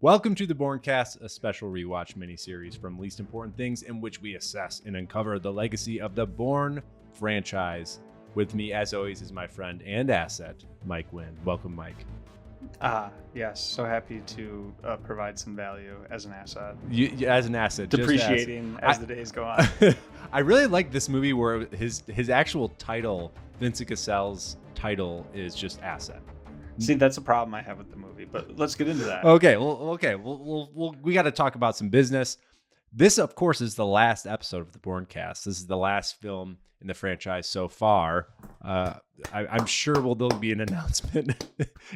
Welcome to the Bourne Cast, a special rewatch miniseries from Least Important Things in which we assess and uncover the legacy of the Bourne franchise. With me, as always, is my friend and asset, Mike Wynn. Welcome, Mike. Yes. So happy to provide some value as an asset. As an asset. Depreciating as the days go on. I really like this movie where his actual title, Vincent Cassel's title, is just asset. See, that's a problem I have with the movie, but let's get into that. Okay. We got to talk about some business. This, of course, is the last episode of the Bourne Cast. This is the last film in the franchise so far. I'm sure there'll be an announcement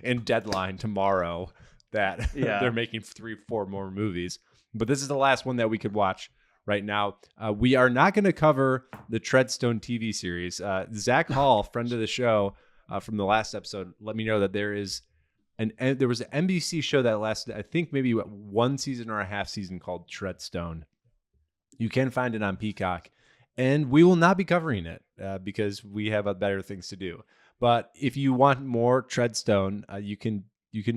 and deadline tomorrow that they're making 3-4 more movies. But this is the last one that we could watch right now. We are not going to cover the Treadstone TV series. Zach Hall, friend of the show from the last episode, let me know that there was an NBC show that lasted, I think, maybe one season or a half season called Treadstone. You can find it on Peacock. And we will not be covering it because we have better things to do. But if you want more Treadstone, you can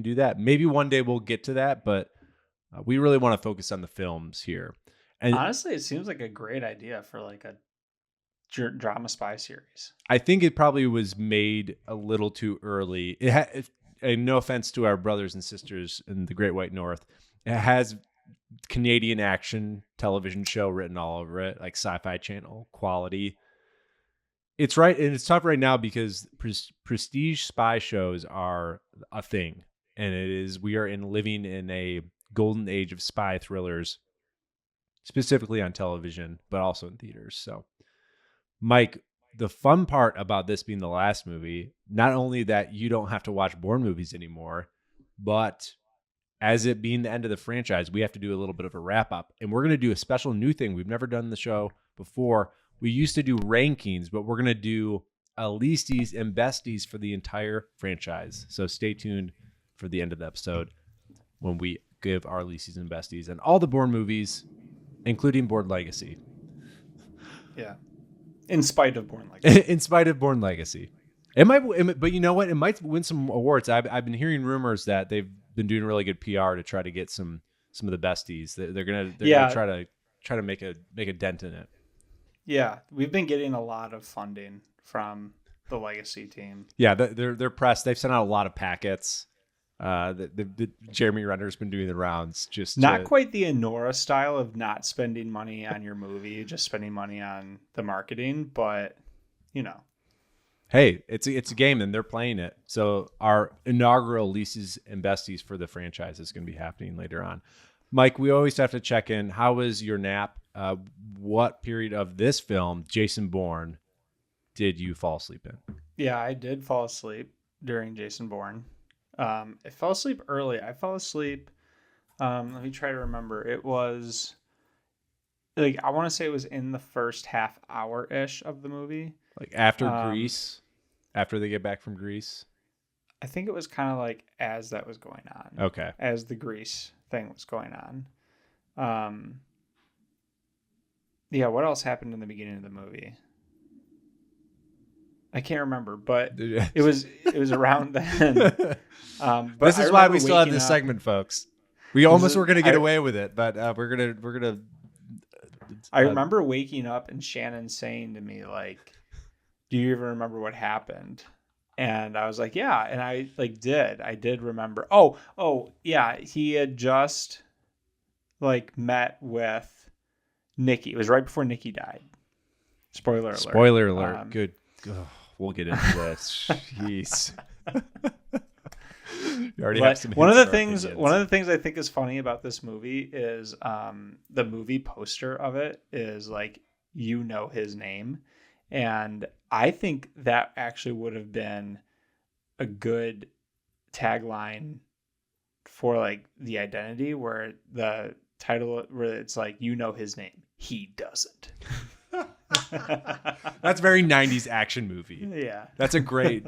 do that. Maybe one day we'll get to that, but we really want to focus on the films here. And honestly, it seems like a great idea for like a drama spy series. I think it probably was made a little too early. And no offense to our brothers and sisters in the Great White North, it has Canadian action television show written all over it, like Sci-Fi Channel quality. It's right, and it's tough right now because prestige spy shows are a thing, and we are living in a golden age of spy thrillers, specifically on television, but also in theaters. So, Mike, the fun part about this being the last movie, not only that you don't have to watch Bourne movies anymore, but as it being the end of the franchise, we have to do a little bit of a wrap up. And we're going to do a special new thing. We've never done the show before. We used to do rankings, but we're going to do a Leasties and Besties for the entire franchise. So stay tuned for the end of the episode when we give our Leasties and Besties and all the Bourne movies, including Bourne Legacy. Yeah. In spite of Bourne Legacy. In spite of Bourne Legacy. It might, but you know what? It might win some awards. I've been hearing rumors that they've been doing really good PR to try to get some of the besties. They're gonna try to make a dent in it. Yeah, we've been getting a lot of funding from the Legacy team. Yeah, they're pressed. They've sent out a lot of packets. The Jeremy Renner's been doing the rounds. Just not quite the Anora style of not spending money on your movie, just spending money on the marketing, but you know. Hey, it's a game and they're playing it. So our inaugural Leases and Besties for the franchise is going to be happening later on. Mike, we always have to check in. How was your nap? What period of this film, Jason Bourne, did you fall asleep in? Yeah, I did fall asleep during Jason Bourne. I fell asleep early. I fell asleep. Let me try to remember. It was like, I want to say it was in the first half hour-ish of the movie. Like after Greece, after they get back from Greece? I think it was kind of like as that was going on. Okay. As the Greece thing was going on. Yeah, what else happened in the beginning of the movie? I can't remember, but it was around then. But this is why we still have this segment, folks. We almost were going to get away with it, but we're gonna. I remember waking up and Shannon saying to me, like, "Do you even remember what happened?" And I was like, "Yeah," and I did remember. Oh, yeah, he had just met with Nikki. It was right before Nikki died. Spoiler alert. Spoiler alert. Good. Oh, we'll get into this. Jeez. You already have some one of the things I think is funny about this movie is the movie poster of it is like, you know his name. And I think that actually would have been a good tagline for like the identity, where the title, where it's like, you know his name, he doesn't. That's very 90s action movie. Yeah. That's a great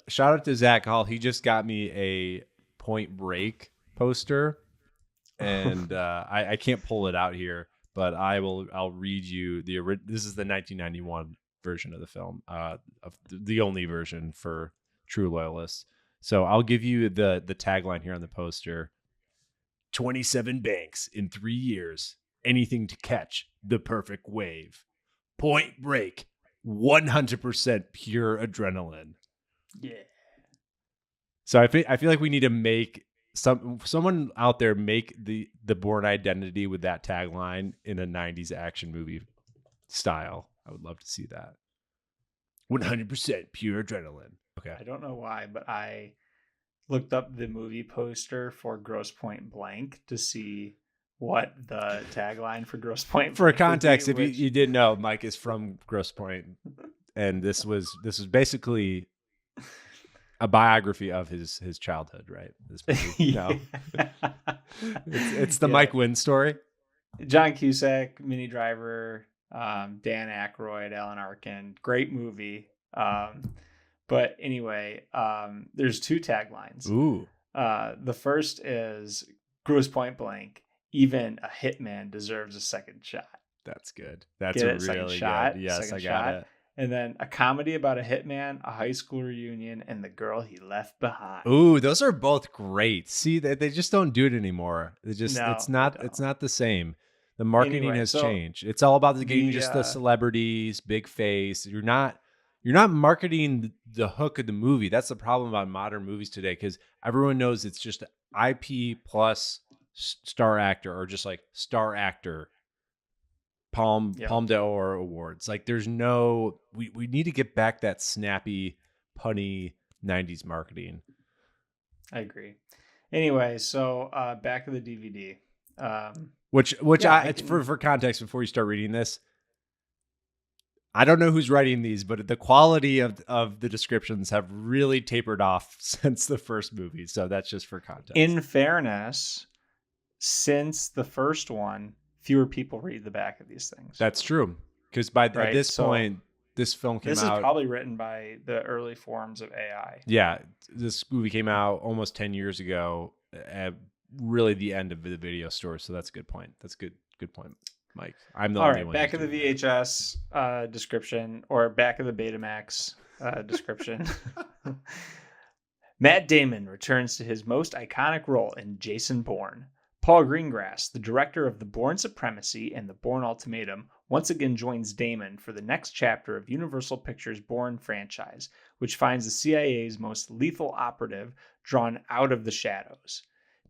shout out to Zach Hall. He just got me a Point Break poster, and I can't pull it out here, but I'll read you this is the 1991 version of the film, of the only version for true loyalists. So I'll give you the tagline here on the poster. 27 banks in 3 years. Anything to catch the perfect wave. Point Break. 100% pure adrenaline. Yeah. So I feel like we need to make someone out there make the Bourne identity with that tagline in a 90s action movie style. I would love to see that. 100% pure adrenaline. Okay. I don't know why, but I looked up the movie poster for Gross Point Blank to see what the tagline for Gross Point For Blank context, would be, if you didn't know, Mike is from Gross Point, and this was basically a biography of his childhood, right? This movie. No. It's the Mike Wynn story. John Cusack, Minnie Driver, Dan Aykroyd, Alan Arkin. Great movie. But anyway, there's 2 taglines. Ooh. The first is Gross Point Blank. Even a hitman deserves a second shot. That's good. That's Get a it? really Second good. shot, Yes, second I got shot. it. And then a comedy about a hitman, a high school reunion, and the girl he left behind. Ooh, those are both great. See, they just don't do it anymore. It's No, not the same. The marketing Anyway, has so changed. It's all about getting just the celebrities, big face. You're not marketing the hook of the movie. That's the problem about modern movies today, because everyone knows it's just IP plus star actor, or just like star actor. Palme d'Or awards. Like, there's no, we need to get back that snappy, punny 90s marketing. I agree. Anyway, so back of the DVD. Which for context, before you start reading this, I don't know who's writing these, but the quality of the descriptions have really tapered off since the first movie. So that's just for context. In fairness, since the first one, fewer people read the back of these things. That's true. Because at this point, this film came out. This is probably written by the early forms of AI. Yeah. This movie came out almost 10 years ago, at really the end of the video store. So that's a good point. That's good point, Mike. I'm the only one. Back of the VHS description, or back of the Betamax description. Matt Damon returns to his most iconic role in Jason Bourne. Paul Greengrass, the director of The Bourne Supremacy and The Bourne Ultimatum, once again joins Damon for the next chapter of Universal Pictures' Bourne franchise, which finds the CIA's most lethal operative drawn out of the shadows.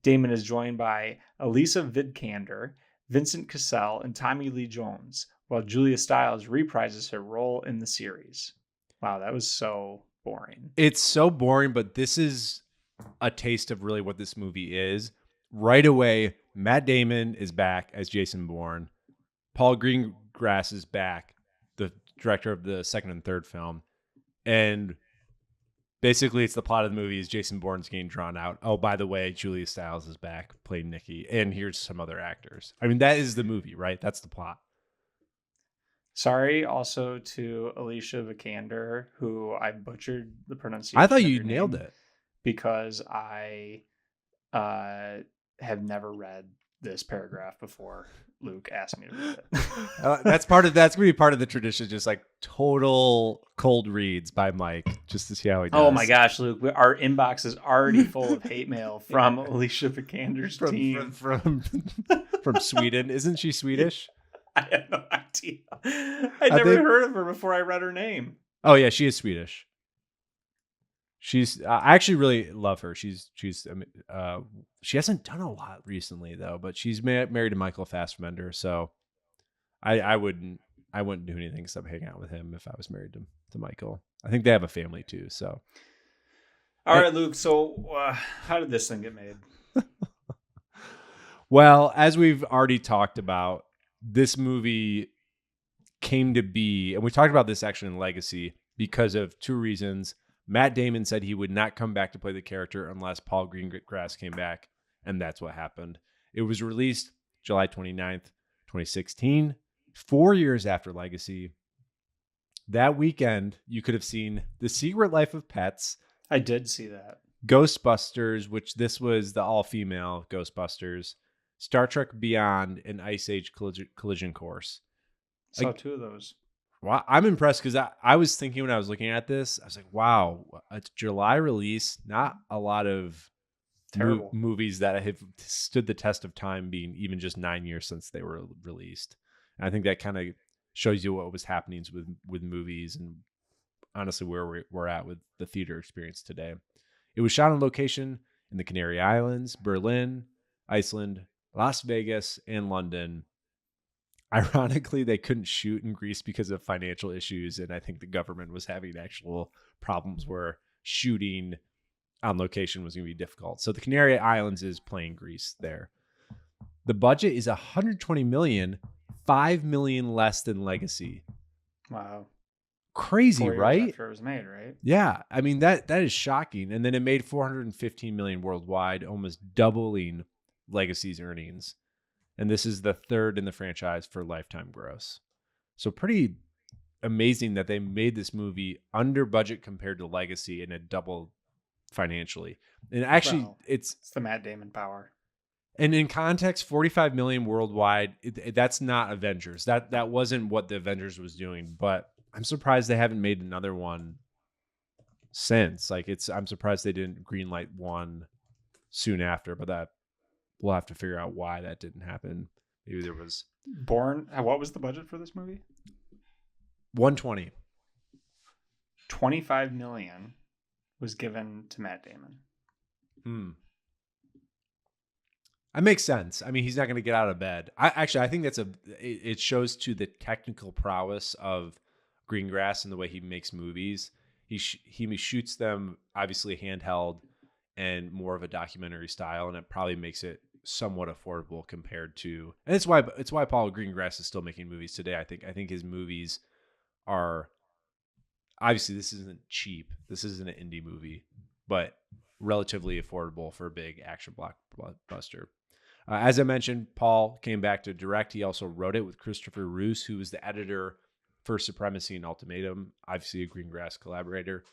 Damon is joined by Elisa Vidkander, Vincent Cassell, and Tommy Lee Jones, while Julia Stiles reprises her role in the series. Wow, that was so boring. It's so boring, but this is a taste of really what this movie is. Right away, Matt Damon is back as Jason Bourne. Paul Greengrass is back, the director of the second and third film. And basically, it's the plot of the movie is Jason Bourne's getting drawn out. Oh, by the way, Julia Stiles is back playing Nikki. And here's some other actors. I mean, that is the movie, right? That's the plot. Sorry also to Alicia Vikander, who I butchered the pronunciation. I thought you nailed it. Because I have never read this paragraph before Luke asked me to read it. That's going to be part of the tradition, just like total cold reads by Mike, just to see how he does. Oh my gosh, Luke, our inbox is already full of hate mail from Alicia Vikander's team. From Sweden. Isn't she Swedish? I have no idea. I never heard of her before I read her name. Oh yeah, she is Swedish. I actually really love her. She hasn't done a lot recently though, but she's married to Michael Fassbender, so I wouldn't do anything except hang out with him if I was married to Michael. I think they have a family too. So, all right, Luke. So, how did this thing get made? Well, as we've already talked about, this movie came to be, and we talked about this actually in Legacy, because of two reasons. Matt Damon said he would not come back to play the character unless Paul Greengrass came back, and that's what happened. It was released July 29th, 2016, 4 years after Legacy. That weekend, you could have seen The Secret Life of Pets. I did see that. Ghostbusters, which this was the all-female Ghostbusters. Star Trek Beyond, and Ice Age Collision Course. Saw two of those. Well, I'm impressed because I was thinking when I was looking at this, I was like, wow, it's July release, not a lot of Terrible. movies that have stood the test of time, being even just 9 years since they were released. And I think that kind of shows you what was happening with movies and honestly where we're at with the theater experience today. It was shot on location in the Canary Islands, Berlin, Iceland, Las Vegas, and London. Ironically, they couldn't shoot in Greece because of financial issues, and I think the government was having actual problems where shooting on location was going to be difficult. So the Canary Islands is playing Greece there. The budget is 120 million, 5 million less than Legacy. Wow. Crazy, 4 years right? after it was made, right? Yeah, I mean that is shocking. And then it made 415 million worldwide, almost doubling Legacy's earnings. And this is the third in the franchise for lifetime gross. So pretty amazing that they made this movie under budget compared to Legacy and it doubled financially. And actually, Well, it's the Matt Damon power. and in context, 45 million worldwide. That's not Avengers. That wasn't what the Avengers was doing. But I'm surprised they haven't made another one since. I'm surprised they didn't greenlight one soon after. But that we'll have to figure out why that didn't happen. Maybe there was Bourne. What was the budget for this movie? 120. 25 million was given to Matt Damon. That makes sense. I mean, he's not going to get out of bed. I think it shows to the technical prowess of Greengrass and the way he makes movies. He shoots them obviously handheld and more of a documentary style, and it probably makes it somewhat affordable compared to. And it's why Paul Greengrass is still making movies today. I think his movies are obviously this isn't cheap. This isn't an indie movie, but relatively affordable for a big action blockbuster. As I mentioned, Paul came back to direct. He also wrote it with Christopher Roos, who was the editor for Supremacy and Ultimatum, obviously a Greengrass collaborator.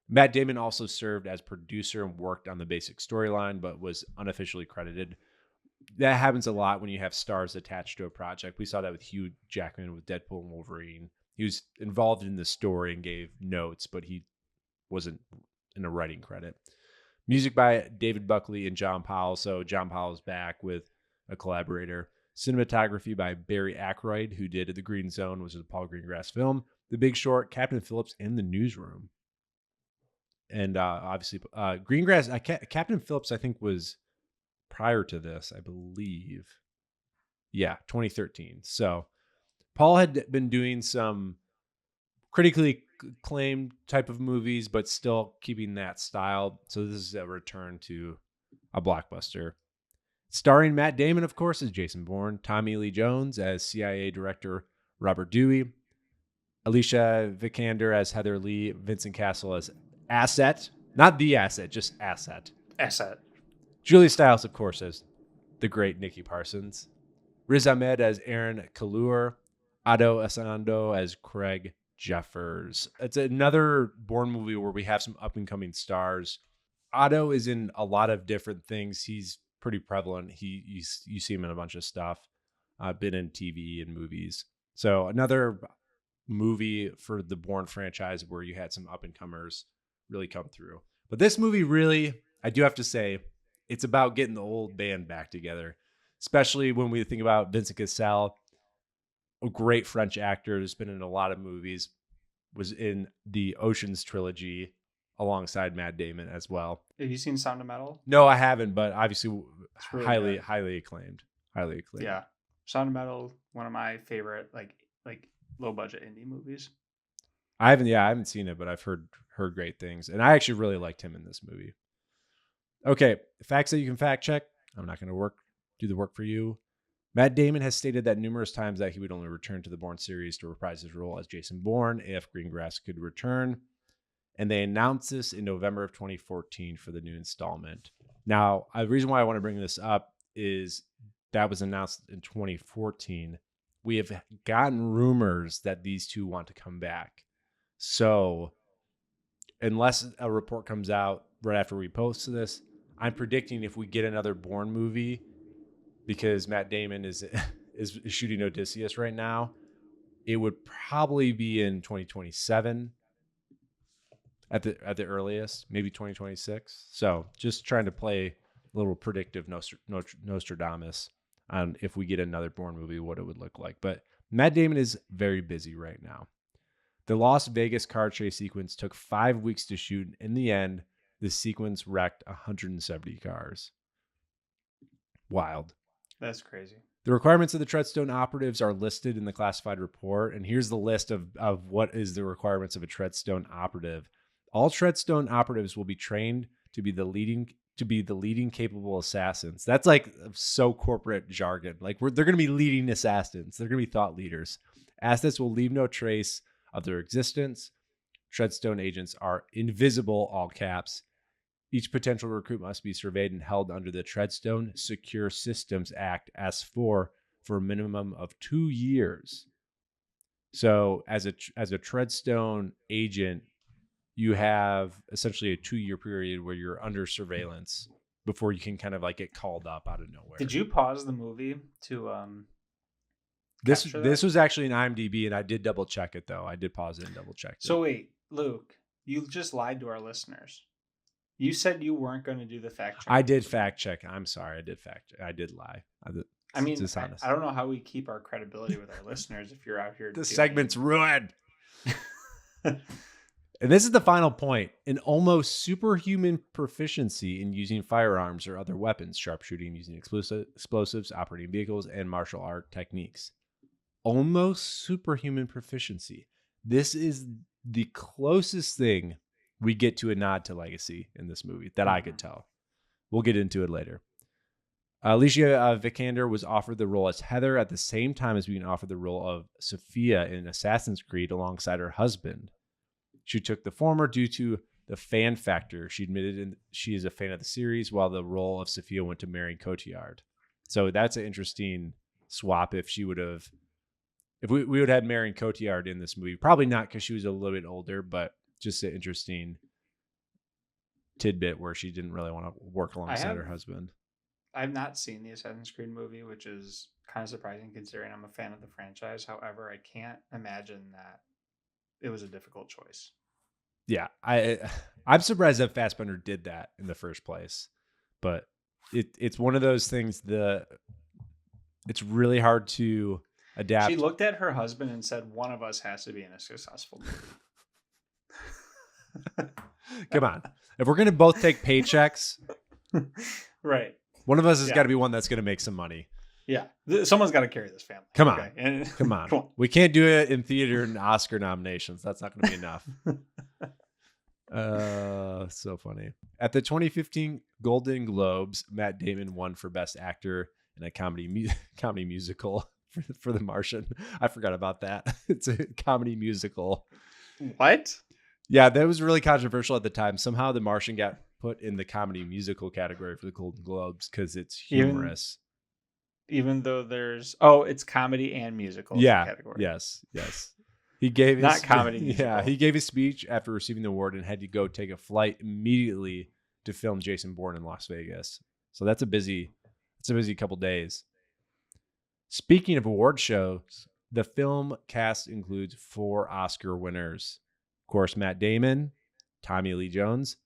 Matt Damon also served as producer and worked on the basic storyline, but was unofficially credited. That happens a lot when you have stars attached to a project. We saw that with Hugh Jackman with Deadpool and Wolverine. He was involved in the story and gave notes, but he wasn't in a writing credit. Music by David Buckley and John Powell. So John Powell's back with a collaborator. Cinematography by Barry Ackroyd, who did The Green Zone, which is a Paul Greengrass film. The Big Short, Captain Phillips, and The Newsroom. And obviously, Greengrass, Captain Phillips, I think, was prior to this, I believe. Yeah, 2013. So Paul had been doing some critically acclaimed type of movies, but still keeping that style. So this is a return to a blockbuster. Starring Matt Damon, of course, as Jason Bourne, Tommy Lee Jones as CIA Director Robert Dewey, Alicia Vikander as Heather Lee, Vincent Castle as Asset, not the Asset, just Asset. Asset. Julia Stiles, of course, as the great Nikki Parsons, Riz Ahmed as Aaron Kalur, Ado Asando as Craig Jeffers. It's another Bourne movie where we have some up and coming stars. Otto is in a lot of different things. He's pretty prevalent. You see him in a bunch of stuff. Been in TV and movies. So another movie for the Bourne franchise where you had some up and comers really come through. But this movie really, I do have to say, it's about getting the old band back together, especially when we think about Vincent Cassel, a great French actor who's been in a lot of movies, was in the Ocean's trilogy alongside Matt Damon as well. Have you seen Sound of Metal? No, I haven't, but obviously really highly acclaimed. Highly acclaimed. Yeah. Sound of Metal, one of my favorite like low budget indie movies. I haven't seen it, but I've heard great things. And I actually really liked him in this movie. Okay, facts that you can fact check. I'm not going to do the work for you. Matt Damon has stated that numerous times that he would only return to the Bourne series to reprise his role as Jason Bourne if Greengrass could return. And they announced this in November of 2014 for the new installment. Now, the reason why I want to bring this up is that was announced in 2014. We have gotten rumors that these two want to come back. So, unless a report comes out right after we post this, I'm predicting if we get another Bourne movie, because Matt Damon is shooting Odysseus right now, it would probably be in 2027 at the earliest, maybe 2026. So just trying to play little predictive Nostradamus on if we get another Bourne movie, what it would look like. But Matt Damon is very busy right now. The Las Vegas car chase sequence took 5 weeks to shoot. In the end, the sequence wrecked 170 cars. Wild. That's crazy. The requirements of the Treadstone operatives are listed in the classified report. And here's the list of what is the requirements of a Treadstone operative. All Treadstone operatives will be trained to be the leading capable assassins. That's like so corporate jargon. Like they're going to be leading assassins. They're going to be thought leaders. Assets will leave no trace of their existence. Treadstone agents are invisible, all caps. Each potential recruit must be surveyed and held under the Treadstone Secure Systems Act S4 for a minimum of 2 years. So as a Treadstone agent, you have essentially a 2-year period where you're under surveillance before you can kind of like get called up out of nowhere. Did you pause the movie to This was actually an IMDb, and I did double check it though. I did pause it and double check it. So wait, Luke, you just lied to our listeners. You said you weren't going to do the fact check. I did fact check. I'm sorry. I did lie. I mean, I don't know how we keep our credibility with our listeners if you're out here. The segment's ruined. And this is the final point. An almost superhuman proficiency in using firearms or other weapons, sharpshooting, using explosives, operating vehicles, and martial art techniques. Almost superhuman proficiency. This is the closest thing we get to a nod to legacy in this movie that I could tell. We'll get into it later. Alicia Vikander was offered the role as Heather at the same time as being offered the role of Sophia in Assassin's Creed alongside her husband. She took the former due to the fan factor. She admitted she is a fan of the series, while the role of Sophia went to Marion Cotillard. So that's an interesting swap. If we would have had Marion Cotillard in this movie, probably not because she was a little bit older, but just an interesting tidbit where she didn't really want to work alongside her husband. I've not seen the Assassin's Creed movie, which is kind of surprising considering I'm a fan of the franchise. However, I can't imagine that it was a difficult choice. Yeah, I'm surprised that Fassbender did that in the first place, but it's one of those things. It's really hard to adapt. She looked at her husband and said, "One of us has to be in a successful movie." Come on, if we're gonna both take paychecks, right? One of us has got to be one that's gonna make some money. Yeah, someone's got to carry this family. Come on, come on. We can't do it in theater and Oscar nominations. That's not going to be enough. So funny. At the 2015 Golden Globes, Matt Damon won for Best Actor in a comedy musical for The Martian. I forgot about that. It's a comedy musical. What? Yeah, that was really controversial at the time. Somehow The Martian got put in the comedy musical category for the Golden Globes because it's humorous. Even though it's comedy and musical. Category. Yes. He gave his not comedy musical. Yeah, he gave his speech after receiving the award and had to go take a flight immediately to film Jason Bourne in Las Vegas. So that's a busy couple days. Speaking of award shows, the film cast includes 4 Oscar winners. Of course, Matt Damon, Tommy Lee Jones,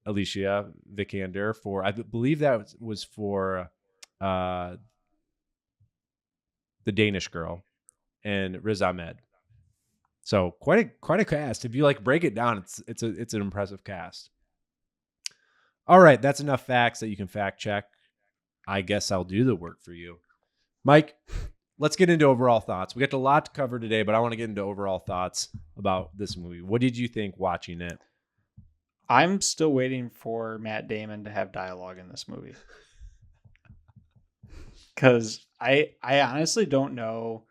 Alicia Vikander I believe that was for The Danish Girl, and Riz Ahmed. So quite a cast. If you break it down, it's an impressive cast. All right, that's enough facts that you can fact check. I guess I'll do the work for you. Mike, let's get into overall thoughts. We got a lot to cover today, but I want to get into overall thoughts about this movie. What did you think watching it? I'm still waiting for Matt Damon to have dialogue in this movie. Because I honestly don't know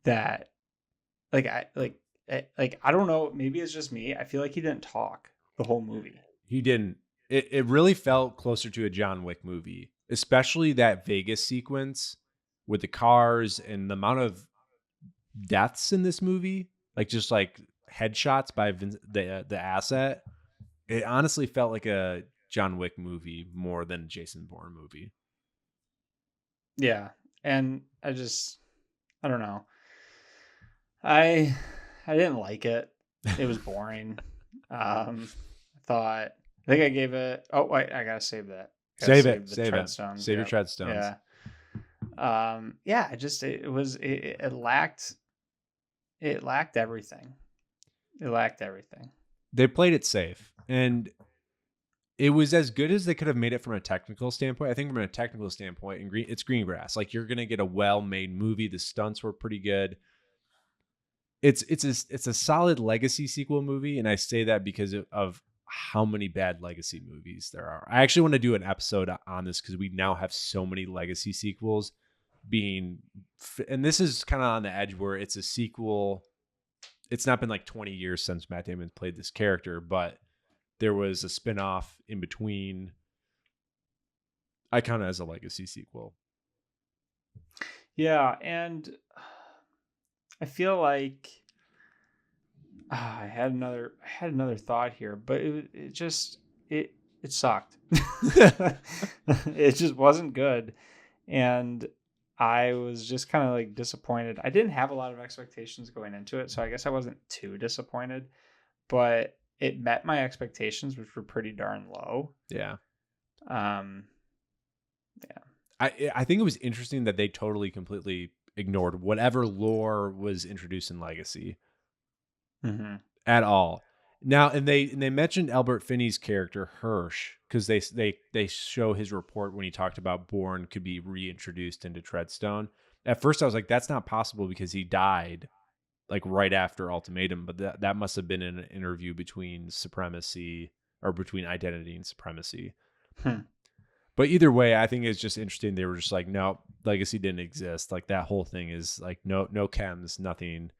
that, I don't know. Maybe it's just me. I feel like he didn't talk the whole movie. He didn't. It really felt closer to a John Wick movie, especially that Vegas sequence with the cars and the amount of deaths in this movie, just headshots by the asset. It honestly felt like a John Wick movie more than a Jason Bourne movie. Yeah, and I don't know. I didn't like it. It was boring. I think I gave it. Oh wait, I gotta save that. Save the it. Save it. Treadstones. Save your Yep. Treadstones. Yeah. It lacked everything. It lacked everything. They played it safe, and it was as good as they could have made it from a technical standpoint. I think from a technical standpoint, it's green grass. Like, you're gonna get a well-made movie. The stunts were pretty good. It's a solid legacy sequel movie, and I say that because of how many bad legacy movies there are. I actually want to do an episode on this because we now have so many legacy sequels and this is kind of on the edge where it's a sequel. It's not been like 20 years since Matt Damon played this character, but there was a spinoff in between. I count it as a legacy sequel. Yeah, and I feel like I had another thought here, but it sucked. It just wasn't good, and I was just kind of like disappointed. I didn't have a lot of expectations going into it, so I guess I wasn't too disappointed, but it met my expectations, which were pretty darn low. Yeah. Yeah. I think it was interesting that they totally completely ignored whatever lore was introduced in Legacy at all. Now, and they mentioned Albert Finney's character Hirsch because they show his report when he talked about Bourne could be reintroduced into Treadstone. At first, I was like, that's not possible because he died like right after Ultimatum, but that must have been in an interview between Supremacy or between Identity and Supremacy. But either way, I think it's just interesting. They were just like, no, Legacy didn't exist. Like, that whole thing is like no chems, nothing.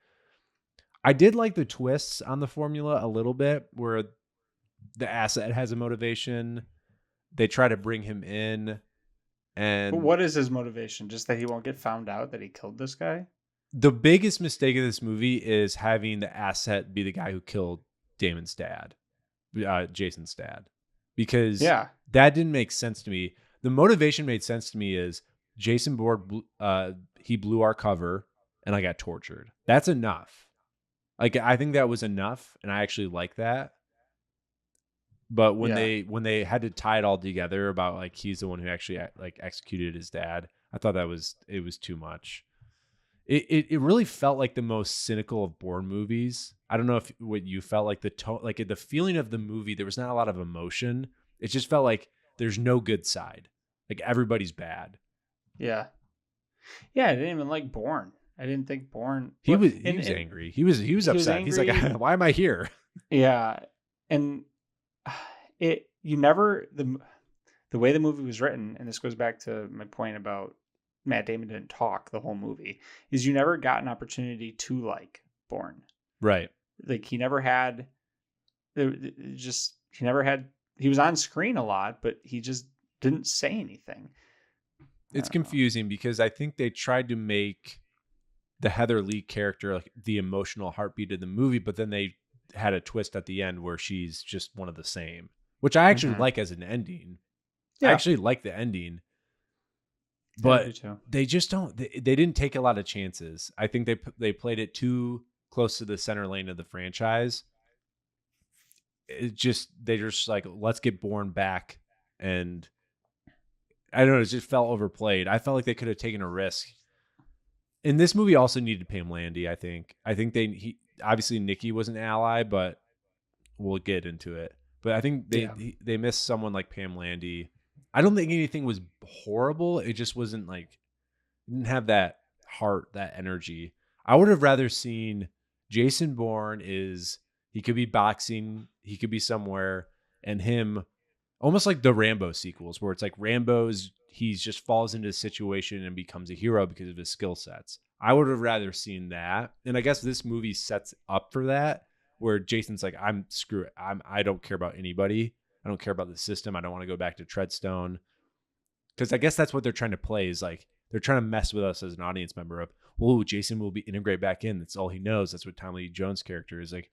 I did like the twists on the formula a little bit where the asset has a motivation. They try to bring him in. And but what is his motivation? Just that he won't get found out that he killed this guy? The biggest mistake of this movie is having the asset be the guy who killed Damon's dad, Jason's dad, because that didn't make sense to me. The motivation made sense to me is Jason Bourne, he blew our cover and I got tortured. That's enough. Like, I think that was enough, and I actually like that. But when they had to tie it all together about like he's the one who actually like executed his dad, I thought it was too much. It really felt like the most cynical of Bourne movies. I don't know if what you felt like the tone, like the feeling of the movie. There was not a lot of emotion. It just felt like there's no good side. Like, everybody's bad. Yeah. I didn't even like Bourne. I didn't think Bourne. He was angry. He was upset. He's like, why am I here? Yeah, and the way the movie was written, and this goes back to my point about Matt Damon didn't talk the whole movie, is you never got an opportunity to like Bourne. Right. Like, he never had. He was on screen a lot, but he just didn't say anything. It's confusing because I think they tried to make the Heather Lee character like the emotional heartbeat of the movie, but then they had a twist at the end where she's just one of the same, which I actually like as an ending. Yeah. I actually like the ending, but they just don't. They didn't take a lot of chances. I think they played it too close to the center lane of the franchise. They're just like, let's get Bourne back, and I don't know. It just felt overplayed. I felt like they could have taken a risk. And this movie also needed Pam Landy, I think. I think obviously Nikki was an ally, but we'll get into it. But I think they missed someone like Pam Landy. I don't think anything was horrible. It just wasn't like, didn't have that heart, that energy. I would have rather seen Jason Bourne he could be boxing, he could be somewhere, and him almost like the Rambo sequels where it's like he just falls into a situation and becomes a hero because of his skill sets. I would have rather seen that. And I guess this movie sets up for that, where Jason's like, screw it. I don't care about anybody. I don't care about the system. I don't want to go back to Treadstone. Because I guess that's what they're trying to play, is like, they're trying to mess with us as an audience member of, whoa, Jason will be integrated back in. That's all he knows. That's what Tommy Lee Jones' character is like.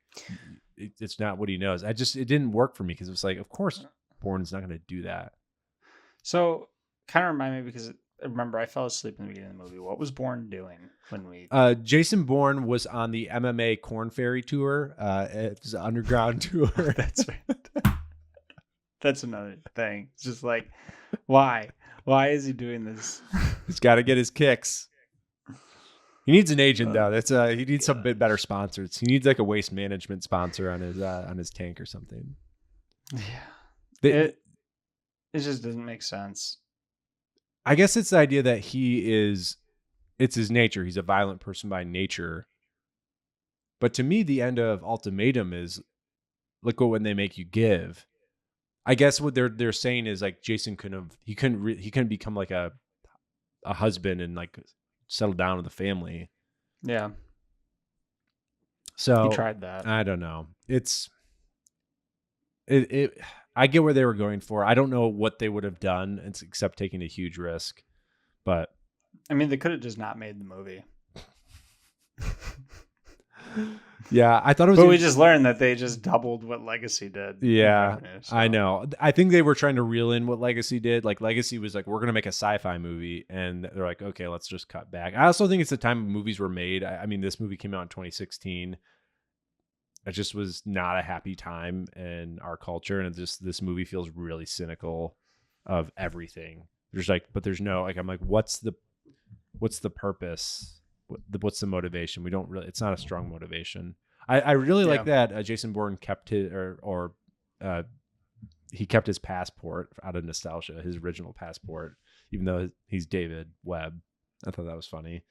It's not what he knows. It didn't work for me because it was like, of course, Bourne's not going to do that. So, kind of remind me, because remember, I fell asleep in the beginning of the movie. What was Bourne doing when we? Jason Bourne was on the MMA Corn Ferry tour. It was an underground tour. That's right. That's another thing. It's just like, why? Why is he doing this? He's got to get his kicks. He needs an agent though. He needs some bit better sponsors. He needs like a waste management sponsor on his tank or something. Yeah. It just doesn't make sense. I guess it's the idea that it's his nature. He's a violent person by nature. But to me, the end of Ultimatum is look what when they make you give. I guess what they're saying is like Jason couldn't become like a husband and like settle down with a family. Yeah. So he tried that. I don't know. I get where they were going for. I don't know what they would have done except taking a huge risk. But I mean, they could have just not made the movie. Yeah, I thought it was. But we just learned that they just doubled what Legacy did. Yeah, revenue, so. I know. I think they were trying to reel in what Legacy did. Like Legacy was like, we're going to make a sci-fi movie. And they're like, okay, let's just cut back. I also think it's the time movies were made. I mean, this movie came out in 2016. It just was not a happy time in our culture. And this movie feels really cynical of everything. There's like, but there's no, like, I'm like, what's the purpose? What's the motivation? We don't really, it's not a strong motivation. I really like that Jason Bourne kept his, he kept his passport out of nostalgia, his original passport, even though he's David Webb. I thought that was funny.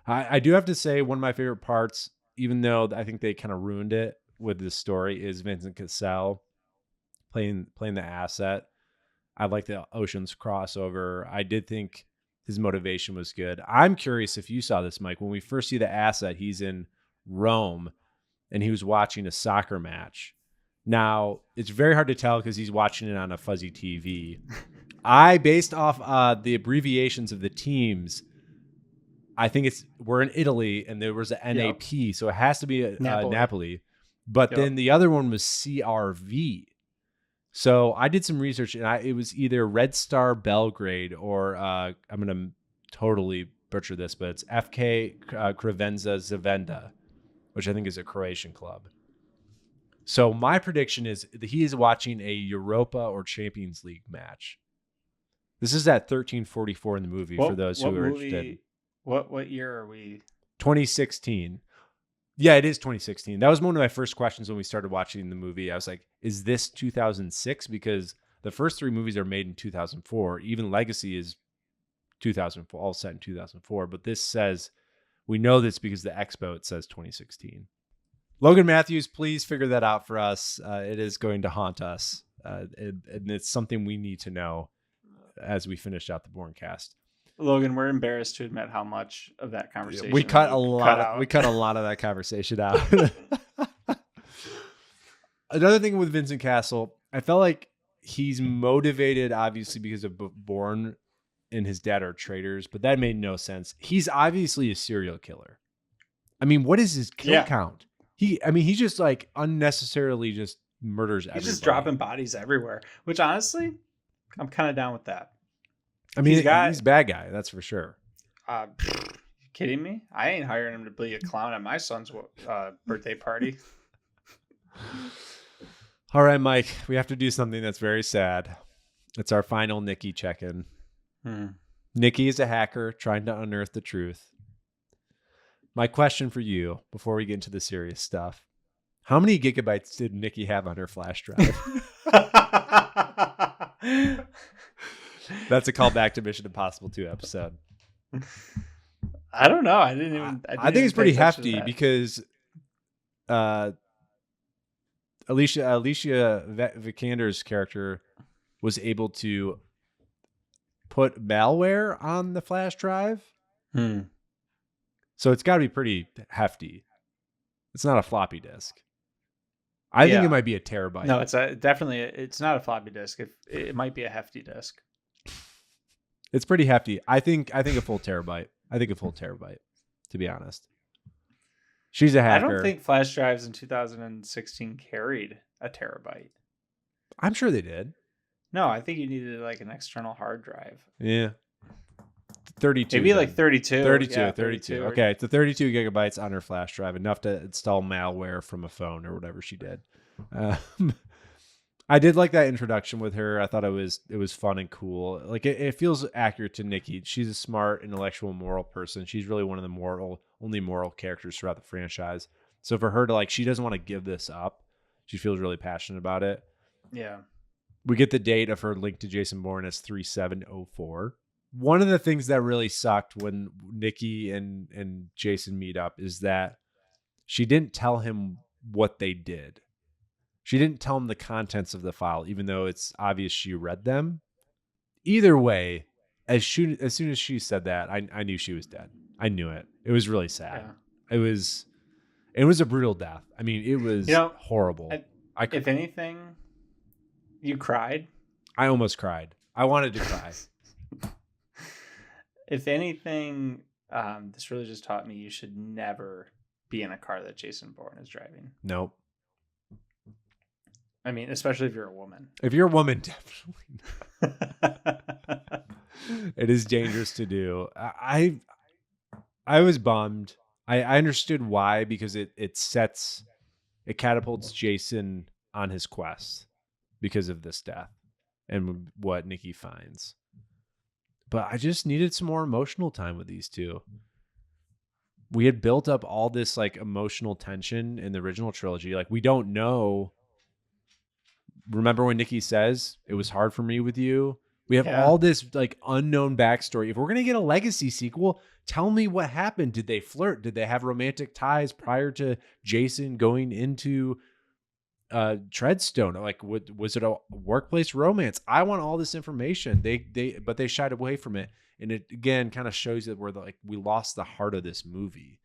I do have to say one of my favorite parts, even though I think they kind of ruined it with this story, is Vincent Cassel playing the asset. I like the Ocean's crossover. I did think his motivation was good. I'm curious if you saw this, Mike. When we first see the asset, he's in Rome and he was watching a soccer match. Now, it's very hard to tell because he's watching it on a fuzzy TV. Based off the abbreviations of the teams, I think we're in Italy and there was an NAP, so it has to be Napoli. But then the other one was CRV. So I did some research, and it was either Red Star Belgrade or I'm going to totally butcher this, but it's FK Crevenza Zvezda, which I think is a Croatian club. So my prediction is that he is watching a Europa or Champions League match. This is at 1344 in the movie for those who are interested. What year are we? 2016. Yeah, it is 2016. That was one of my first questions when we started watching the movie. I was like, is this 2006? Because the first three movies are made in 2004. Even Legacy is 2004, all set in 2004. But this says, we know this because the expo, it says 2016. Logan Matthews, please figure that out for us. It is going to haunt us. And it's something we need to know as we finish out the Bournecast. Logan, we're embarrassed to admit how much of that conversation we cut a lot. We cut a lot of that conversation out. Another thing with Vincent Cassel, I felt like he's motivated, obviously, because of Bourne and his dad are traitors, but that made no sense. He's obviously a serial killer. I mean, what is his kill count? He just like unnecessarily just murders everybody. He's just dropping bodies everywhere, which honestly, I'm kind of down with that. I mean, he's a bad guy, that's for sure. You kidding me? I ain't hiring him to be a clown at my son's birthday party. All right, Mike, we have to do something that's very sad. It's our final Nikki check-in. Nikki is a hacker trying to unearth the truth. My question for you, before we get into the serious stuff, how many gigabytes did Nikki have on her flash drive? That's a callback to Mission Impossible 2 episode. I don't know. I think it's pretty hefty because Alicia Vikander's character was able to put malware on the flash drive. So it's got to be pretty hefty. It's not a floppy disk. I think it might be a terabyte. No, it's definitely it's not a floppy disk. It might be a hefty disk. It's pretty hefty. I think a full terabyte. To be honest. She's a hacker. I don't think flash drives in 2016 carried a terabyte. I'm sure they did. No, I think you needed like an external hard drive. Yeah. 32. Maybe like 32. 32. Yeah, 32. Okay, it's 32 gigabytes on her flash drive, enough to install malware from a phone or whatever she did. I did like that introduction with her. I thought it was fun and cool. Like it feels accurate to Nikki. She's a smart, intellectual, moral person. She's really one of the only moral characters throughout the franchise. So for her to like, she doesn't want to give this up. She feels really passionate about it. Yeah. We get the date of her linked to Jason Bourne as 3704. One of the things that really sucked when Nikki and Jason meet up is that she didn't tell him what they did. She didn't tell him the contents of the file, even though it's obvious she read them. Either way, as soon as she said that, I knew she was dead. I knew it. It was really sad. Yeah. It was a brutal death. I mean, it was horrible. If anything, you cried. I almost cried. I wanted to cry. If anything, this really just taught me you should never be in a car that Jason Bourne is driving. Nope. I mean, especially if you're a woman. If you're a woman, definitely. It is dangerous to do. I was bummed. I understood why, because it catapults Jason on his quest because of this death and what Nikki finds. But I just needed some more emotional time with these two. We had built up all this like emotional tension in the original trilogy. Like, we don't know. Remember when Nikki says, "It was hard for me with you"? We have all this like unknown backstory. If we're going to get a legacy sequel, tell me what happened. Did they flirt? Did they have romantic ties prior to Jason going into Treadstone? Like, was it a workplace romance? I want all this information. But they shied away from it. And it again kind of shows that we lost the heart of this movie.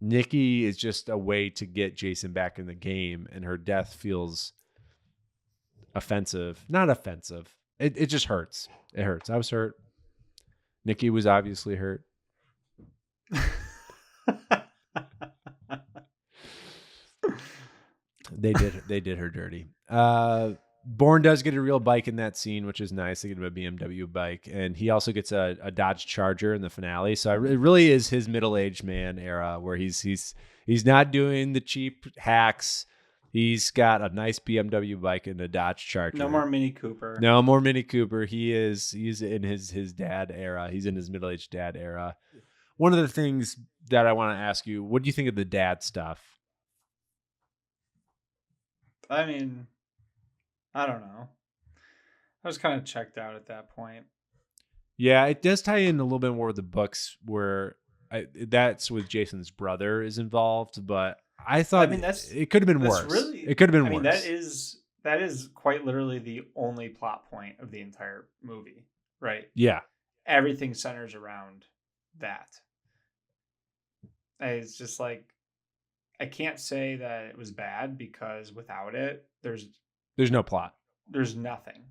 Nikki is just a way to get Jason back in the game, and her death feels offensive. Not offensive. It just hurts. It hurts. I was hurt. Nikki was obviously hurt. They did her dirty. Bourne does get a real bike in that scene, which is nice. They get him a BMW bike, and he also gets a Dodge Charger in the finale. So it really is his middle-aged man era, where he's not doing the cheap hacks. He's got a nice BMW bike and a Dodge Charger. No more Mini Cooper. No more Mini Cooper. He's in his dad era. He's in his middle-aged dad era. One of the things that I want to ask you, what do you think of the dad stuff? I mean, I don't know. I was kind of checked out at that point. Yeah, it does tie in a little bit more with the books, where that's with Jason's brother is involved, but I thought it could have been worse. It could have been worse. I mean, that is quite literally the only plot point of the entire movie, right? Yeah. Everything centers around that. It's just like, I can't say that it was bad, because without it, there's no plot. There's nothing.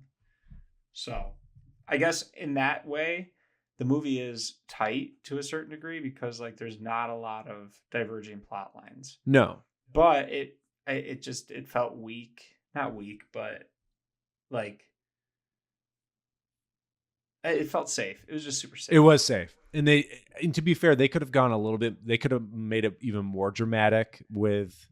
So I guess in that way, the movie is tight to a certain degree, because like there's not a lot of diverging plot lines. No. But it felt weak. Not weak, but like it felt safe. It was just super safe. It was safe. And to be fair, they could have gone a little bit, they could have made it even more dramatic with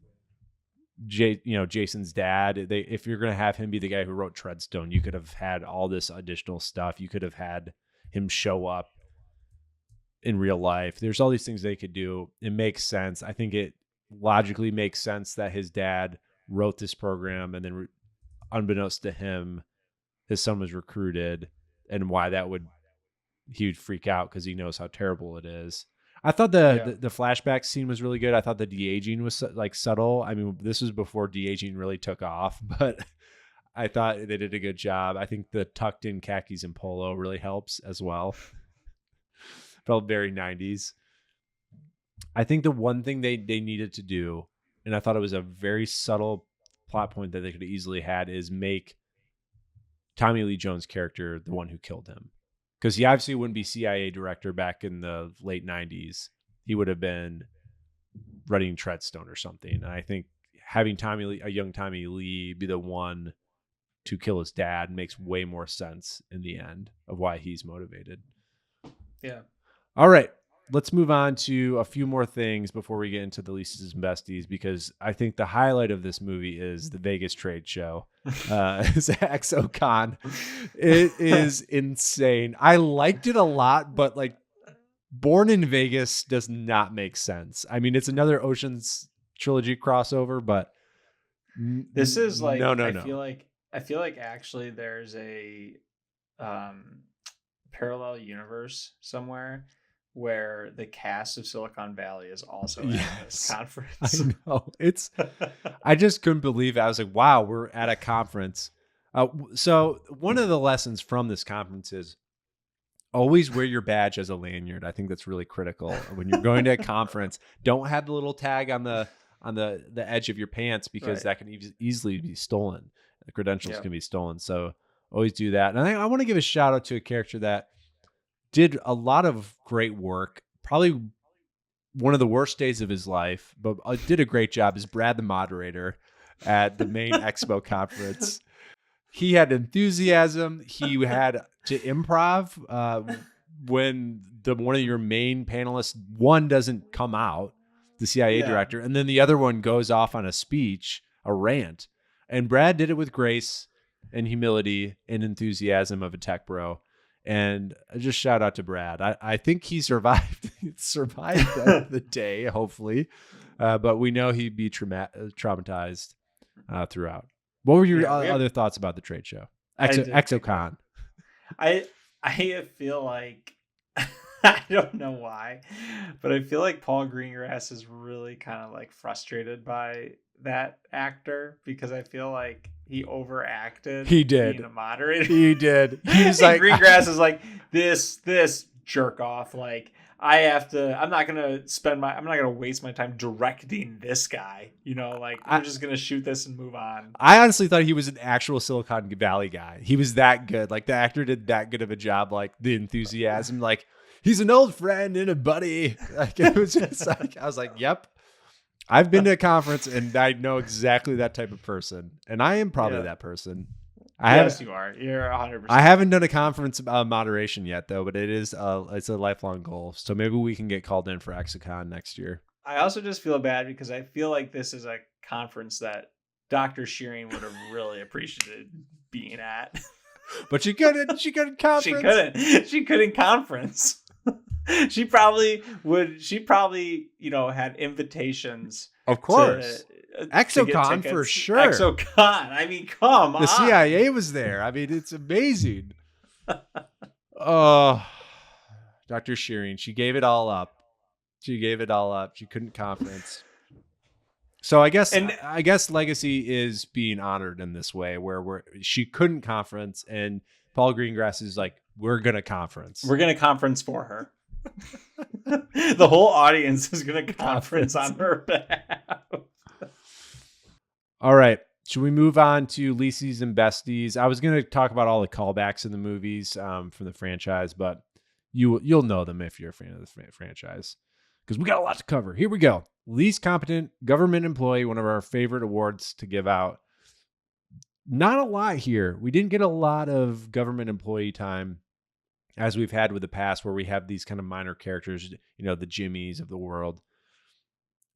Jason's dad. If you're going to have him be the guy who wrote Treadstone, you could have had all this additional stuff. You could have had him show up in real life. There's all these things they could do. It makes sense. I think it logically makes sense that his dad wrote this program, and then unbeknownst to him, his son was recruited, and why he would freak out because he knows how terrible it is. I thought the flashback scene was really good. I thought the de-aging was like subtle. I mean, this was before de-aging really took off, but I thought they did a good job. I think the tucked in khakis and polo really helps as well. Felt very 90s. I think the one thing they needed to do, and I thought it was a very subtle plot point that they could have easily had, is make Tommy Lee Jones' character the one who killed him. Because he obviously wouldn't be CIA director back in the late 90s. He would have been running Treadstone or something. And I think having a young Tommy Lee be the one to kill his dad makes way more sense in the end of why he's motivated. Yeah. All right. let's move on to a few more things before we get into the Leasties and Besties, because I think the highlight of this movie is the Vegas trade show. It's ExoCon. It is insane. I liked it a lot, but like Born in Vegas does not make sense. I mean, it's another Ocean's trilogy crossover, but This is like no. I feel like actually there's a parallel universe somewhere where the cast of Silicon Valley is also at this conference. I know. I just couldn't believe it. I was like, wow, we're at a conference. So one of the lessons from this conference is always wear your badge as a lanyard. I think that's really critical. When you're going to a conference, don't have the little tag on the edge of your pants, because that can easily be stolen. The credentials can be stolen. So always do that. And I want to give a shout out to a character that did a lot of great work. Probably one of the worst days of his life, but did a great job, is Brad, the moderator at the main expo conference. He had enthusiasm. He had to improv when one of your main panelists, one doesn't come out, the CIA director, and then the other one goes off on a speech, a rant. And Brad did it with grace and humility and enthusiasm of a tech bro. And just shout out to Brad. I think he survived the day, hopefully. But we know he'd be traumatized throughout. What were your other thoughts about the trade show? ExoCon. I feel like I don't know why, but I feel like Paul Greengrass is really kind of like frustrated by that actor, because I feel like he overacted. He did. Being a moderator. He did. He was like, Greengrass is like this jerk off. Like, I'm not gonna waste my time directing this guy. You know, like I'm just gonna shoot this and move on. I honestly thought he was an actual Silicon Valley guy. He was that good. Like the actor did that good of a job. Like the enthusiasm. Like he's an old friend and a buddy. Like it was just like I was like, yep. I've been to a conference and I know exactly that type of person, and I am probably that person. Yes, you are. You're 100%. I haven't done a conference moderation yet, though, but it's a lifelong goal. So maybe we can get called in for ExoCon next year. I also just feel bad because I feel like this is a conference that Dr. Shearing would have really appreciated being at. But she couldn't conference. She couldn't conference. She probably, had invitations. Of course. ExoCon for sure. ExoCon. I mean, come on. The CIA was there. I mean, it's amazing. Oh, Dr. Shearing, she gave it all up. She couldn't conference. So I guess Legacy is being honored in this way, where she couldn't conference, and Paul Greengrass is like, we're gonna conference. We're gonna conference for her. The whole audience is gonna conference on her behalf. All right. Should we move on to Leasties and Besties? I was going to talk about all the callbacks in the movies from the franchise, but you'll know them if you're a fan of the franchise, because we got a lot to cover. Here we go. Least competent government employee, one of our favorite awards to give out. Not a lot here. We didn't get a lot of government employee time as we've had with the past, where we have these kind of minor characters, the Jimmies of the world.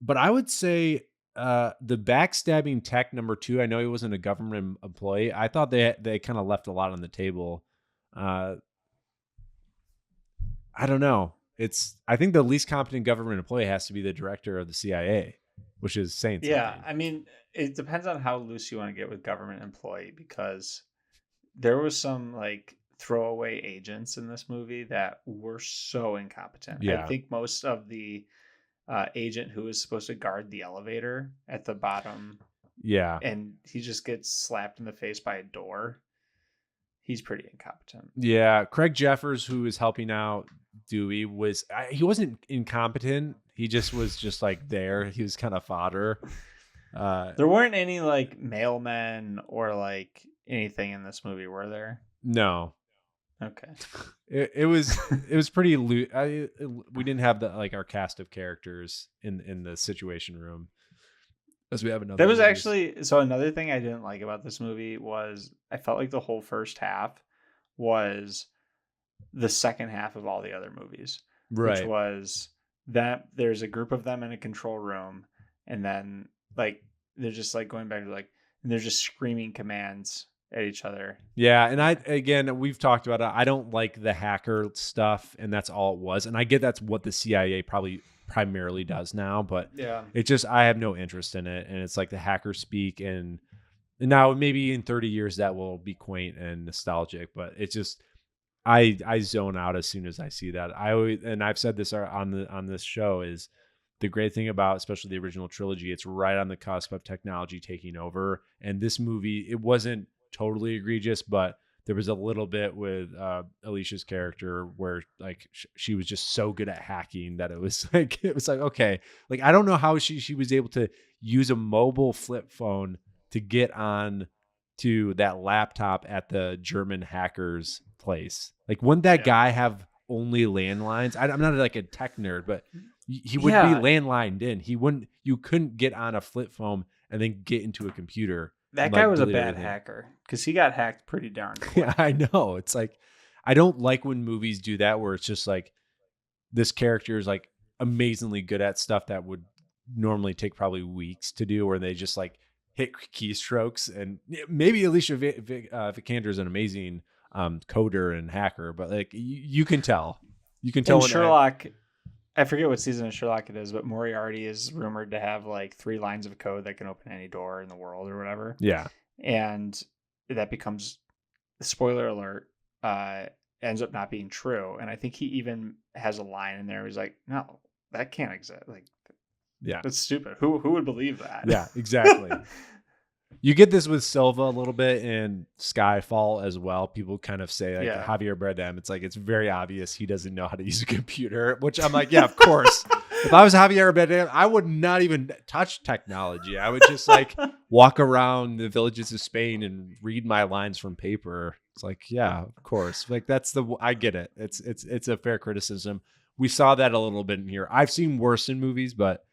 But I would say the backstabbing tech number 2, I know he wasn't a government employee. I thought they kind of left a lot on the table. I don't know. I think the least competent government employee has to be the director of the CIA, which is saying something. Yeah, I mean, it depends on how loose you want to get with government employee, because there was some like throwaway agents in this movie that were so incompetent. Yeah. I think most of the agent who was supposed to guard the elevator at the bottom, and he just gets slapped in the face by a door. He's pretty incompetent. Yeah, Craig Jeffers, who is helping out Dewey, he wasn't incompetent. He just was like there. He was kind of fodder. There weren't any like mailmen or like anything in this movie, were there? No. Okay. It was pretty loose. We didn't have our cast of characters in the Situation Room, as we have another. That was actually another thing I didn't like about this movie was I felt like the whole first half was the second half of all the other movies. which Right. was that there's a group of them in a control room, and then like they're just like going back to like, and they're just screaming commands at each other. Yeah, and again, we've talked about it. I don't like the hacker stuff, and that's all it was. And I get that's what the CIA probably primarily does now, but Yeah. it just I have no interest in it. And it's like the hacker speak, and now maybe in 30 years that will be quaint and nostalgic, but it's just I zone out as soon as I see that. I always, and I've said this on this show, is the great thing about especially the original trilogy, it's right on the cusp of technology taking over. And this movie, it wasn't totally egregious, but there was a little bit with Alicia's character where like she was just so good at hacking that it was like okay, like I don't know how she was able to use a mobile flip phone to get on to that laptop at the German hacker's place. Like, wouldn't that guy have only landlines? I'm not like a tech nerd, but he would be landlined in. He wouldn't. You couldn't get on a flip phone and then get into a computer. That and, guy like, was a delete bad everything. hacker because he got hacked pretty darn quick. Yeah, I know. It's like I don't like when movies do that where it's just like this character is like amazingly good at stuff that would normally take probably weeks to do, where they just like hit keystrokes. And maybe Alicia Vikander is an amazing coder and hacker, but like you can tell. You can tell. In Sherlock, I forget what season of Sherlock it is, but Moriarty is rumored to have like 3 lines of code that can open any door in the world or whatever. Yeah. And that becomes, spoiler alert, ends up not being true. And I think he even has a line in there where he's like, no, that can't exist. Like, yeah, that's stupid. Who would believe that? Yeah, exactly. You get this with Silva a little bit in Skyfall as well. People kind of say like Javier Bardem. It's like it's very obvious he doesn't know how to use a computer, which I'm like, yeah, of course. If I was Javier Bardem, I would not even touch technology. I would just like walk around the villages of Spain and read my lines from paper. It's like, yeah, of course. Like I get it. It's a fair criticism. We saw that a little bit in here. I've seen worse in movies, but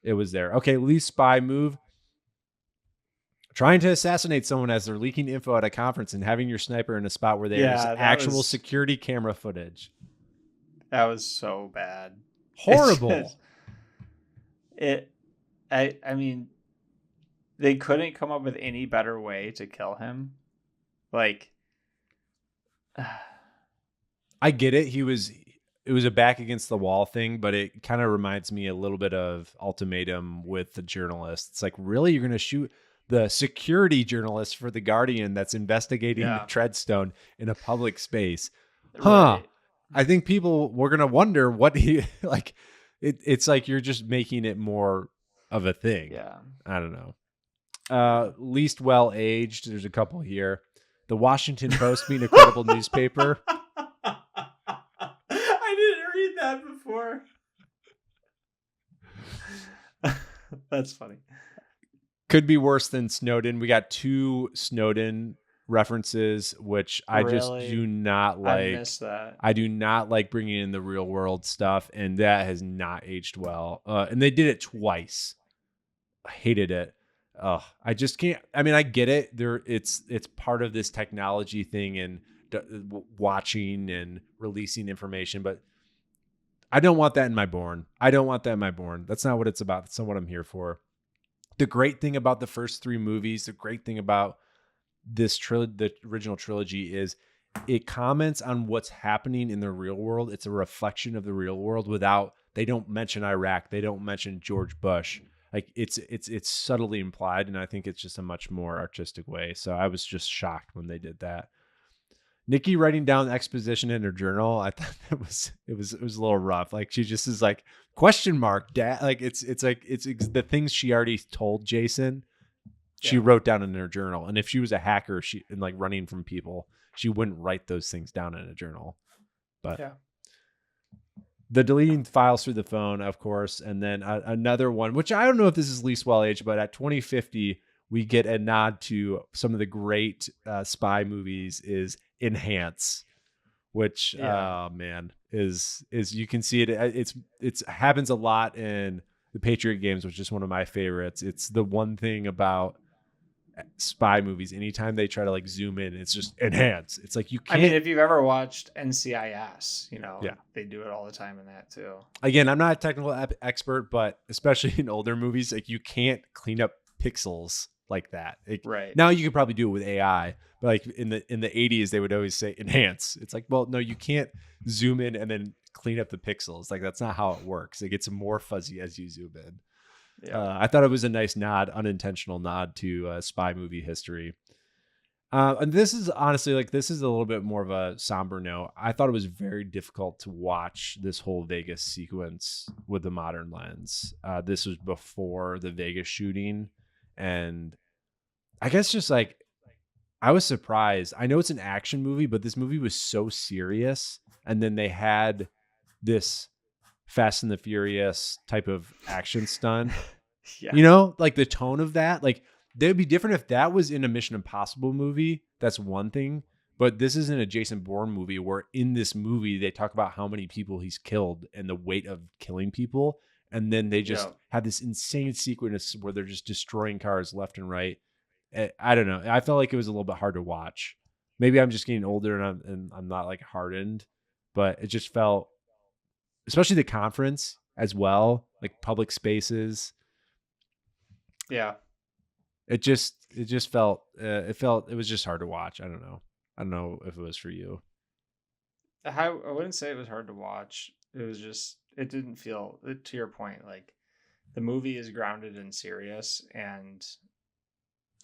it was there. Okay, least spy move. Trying to assassinate someone as they're leaking info at a conference and having your sniper in a spot where there's actual security camera footage. That was so bad. Horrible. I mean, they couldn't come up with any better way to kill him. Like, I get it. It was a back against the wall thing, but it kind of reminds me a little bit of Ultimatum with the journalist. It's like, really? You're going to shoot the security journalist for The Guardian that's investigating the Treadstone in a public space? Huh. Right. I think people were going to wonder what he, like, it's like you're just making it more of a thing. Yeah. I don't know. Least well-aged. There's a couple here. The Washington Post being a credible newspaper. I didn't read that before. That's funny. Could be worse than Snowden. We got 2 Snowden references, which I just do not like. I missed that. I do not like bringing in the real world stuff, and that has not aged well. And they did it twice. I hated it. I just can't. I mean, I get it. It's part of this technology thing and watching and releasing information, but I don't want that in my Bourne. That's not what it's about. That's not what I'm here for. The great thing about the first 3 movies, the great thing about this the original trilogy is it comments on what's happening in the real world. It's a reflection of the real world they don't mention Iraq. They don't mention George Bush. Like it's subtly implied. And I think it's just a much more artistic way. So I was just shocked when they did that. Nikki writing down exposition in her journal, I thought it was a little rough. Like she just is like question mark dad. Like it's the things she already told Jason. She wrote down in her journal, and if she was a hacker, and like running from people, she wouldn't write those things down in a journal. But the deleting files through the phone, of course, and then another one, which I don't know if this is least well aged, but at 2050. We get a nod to some of the great spy movies is Enhance, which is you can see it. It's happens a lot in the Patriot games, which is one of my favorites. It's the one thing about spy movies, anytime they try to like zoom in, it's just enhance. It's like you I mean, can't. if you've ever watched NCIS, Yeah. they do it all the time in that too. Again, I'm not a technical expert, but especially in older movies, like you can't clean up pixels like that. Right. Now you could probably do it with AI, but like in the 80s, they would always say enhance. It's like, well, no, you can't zoom in and then clean up the pixels. Like that's not how it works. It gets more fuzzy as you zoom in. Yeah. I thought it was a nice nod, unintentional nod to spy movie history. And this is honestly like this is a little bit more of a somber note. I thought it was very difficult to watch this whole Vegas sequence with the modern lens. This was before the Vegas shooting, and I guess just like I was surprised. I know it's an action movie, but this movie was so serious, and then they had this Fast and the Furious type of action stunt. Yeah. You know, like the tone of that, like they'd be different if that was in a Mission Impossible movie. That's one thing. But this isn't a Jason Bourne movie where in this movie they talk about how many people he's killed and the weight of killing people. And then they just have this insane sequence where they're just destroying cars left and right. I don't know. I felt like it was a little bit hard to watch. Maybe I'm just getting older and I'm not like hardened, but it just felt, especially the conference as well, like public spaces. Yeah. It just felt it was just hard to watch. I don't know if it was for you. I wouldn't say it was hard to watch. It was just it didn't feel, to your point, like the movie is grounded and serious, and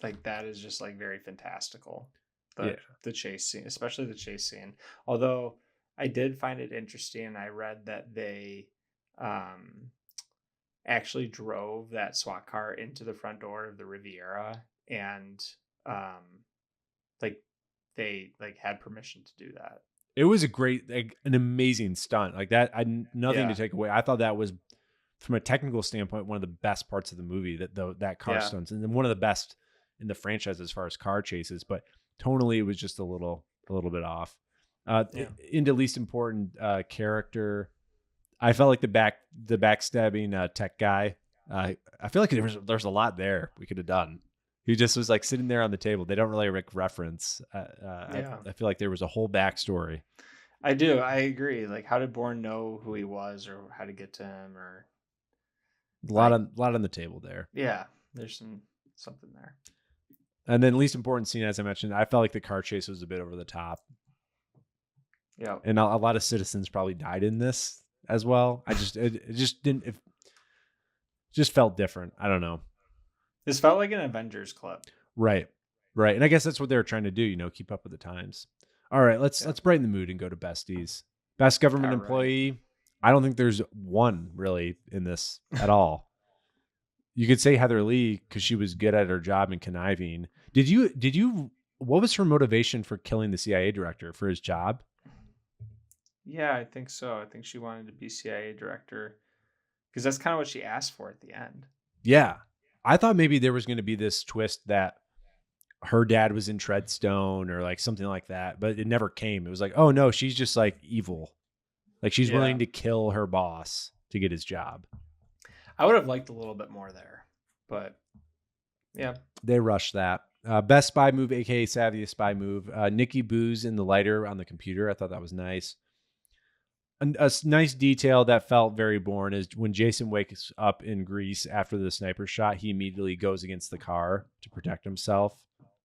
like that is just like very fantastical. The chase scene, especially the chase scene. Although I did find it interesting. I read that they actually drove that SWAT car into the front door of the Riviera, and like they like had permission to do that. It was a great, like an amazing stunt like that. Nothing to take away. I thought that was, from a technical standpoint, one of the best parts of the movie. That car stunts, and then one of the best in the franchise as far as car chases. But tonally, it was just a little bit off. Into least important character, I felt like the backstabbing tech guy. I feel like there's a lot there we could have done. He just was like sitting there on the table. They don't really reference. I feel like there was a whole backstory. I do. I agree. Like, how did Bourne know who he was, or how to get to him, or a lot on the table there. Yeah, there's something there. And then least important scene, as I mentioned, I felt like the car chase was a bit over the top. Yeah, and a lot of citizens probably died in this as well. It just felt different. I don't know. This felt like an Avengers clip. Right. And I guess that's what they were trying to do, keep up with the times. All right, let's brighten the mood and go to besties. Best government employee. I don't think there's one really in this at all. You could say Heather Lee because she was good at her job and conniving. Did you? What was her motivation for killing the CIA director, for his job? Yeah, I think so. I think she wanted to be CIA director because that's kind of what she asked for at the end. Yeah. I thought maybe there was going to be this twist that her dad was in Treadstone or like something like that, but it never came. It was like, oh no, she's just like evil. Like she's willing to kill her boss to get his job. I would have liked a little bit more there, but yeah. They rushed that. Best spy move, aka savviest spy move. Nikki Booz in the lighter on the computer. I thought that was nice. A nice detail that felt very Bourne is when Jason wakes up in Greece after the sniper shot, he immediately goes against the car to protect himself.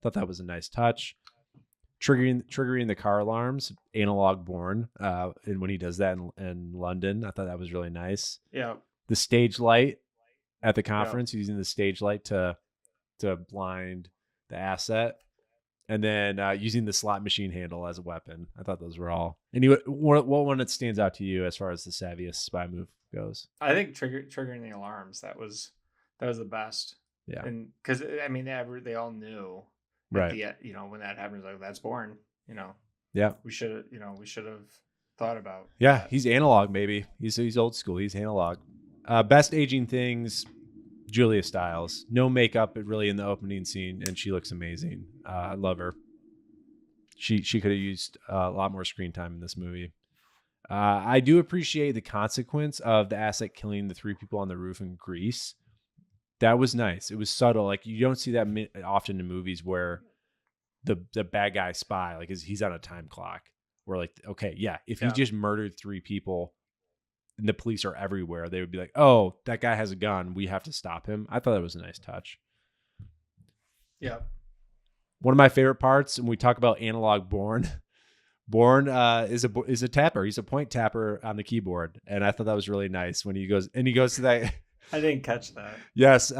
Thought that was a nice touch. Triggering the car alarms, analog Bourne, and when he does that in London, I thought that was really nice. Yeah. The stage light at the conference, using the stage light to blind the asset. And then using the slot machine handle as a weapon. I thought those were all. Anyway, what one that stands out to you as far as the savviest spy move goes? I think triggering the alarms. That was the best. Yeah, and because I mean they all knew, right? When that happened, like that's Bourne. Yeah, we should have thought about. Yeah, that. He's analog, maybe. He's old school. He's analog. Best aging things. Julia Stiles, no makeup, but really in the opening scene, and she looks amazing. I love her. She could have used a lot more screen time in this movie. I do appreciate the consequence of the asset killing the 3 people on the roof in Greece. That was nice. It was subtle. Like you don't see that often in movies where the bad guy spy, like he's on a time clock. Where like, okay, yeah, if he just murdered 3 people and the police are everywhere, they would be like, oh, that guy has a gun. We have to stop him. I thought that was a nice touch. Yeah. One of my favorite parts, and we talk about analog Bourne. Bourne is a tapper. He's a point tapper on the keyboard, and I thought that was really nice when he goes to that. I didn't catch that. Yes,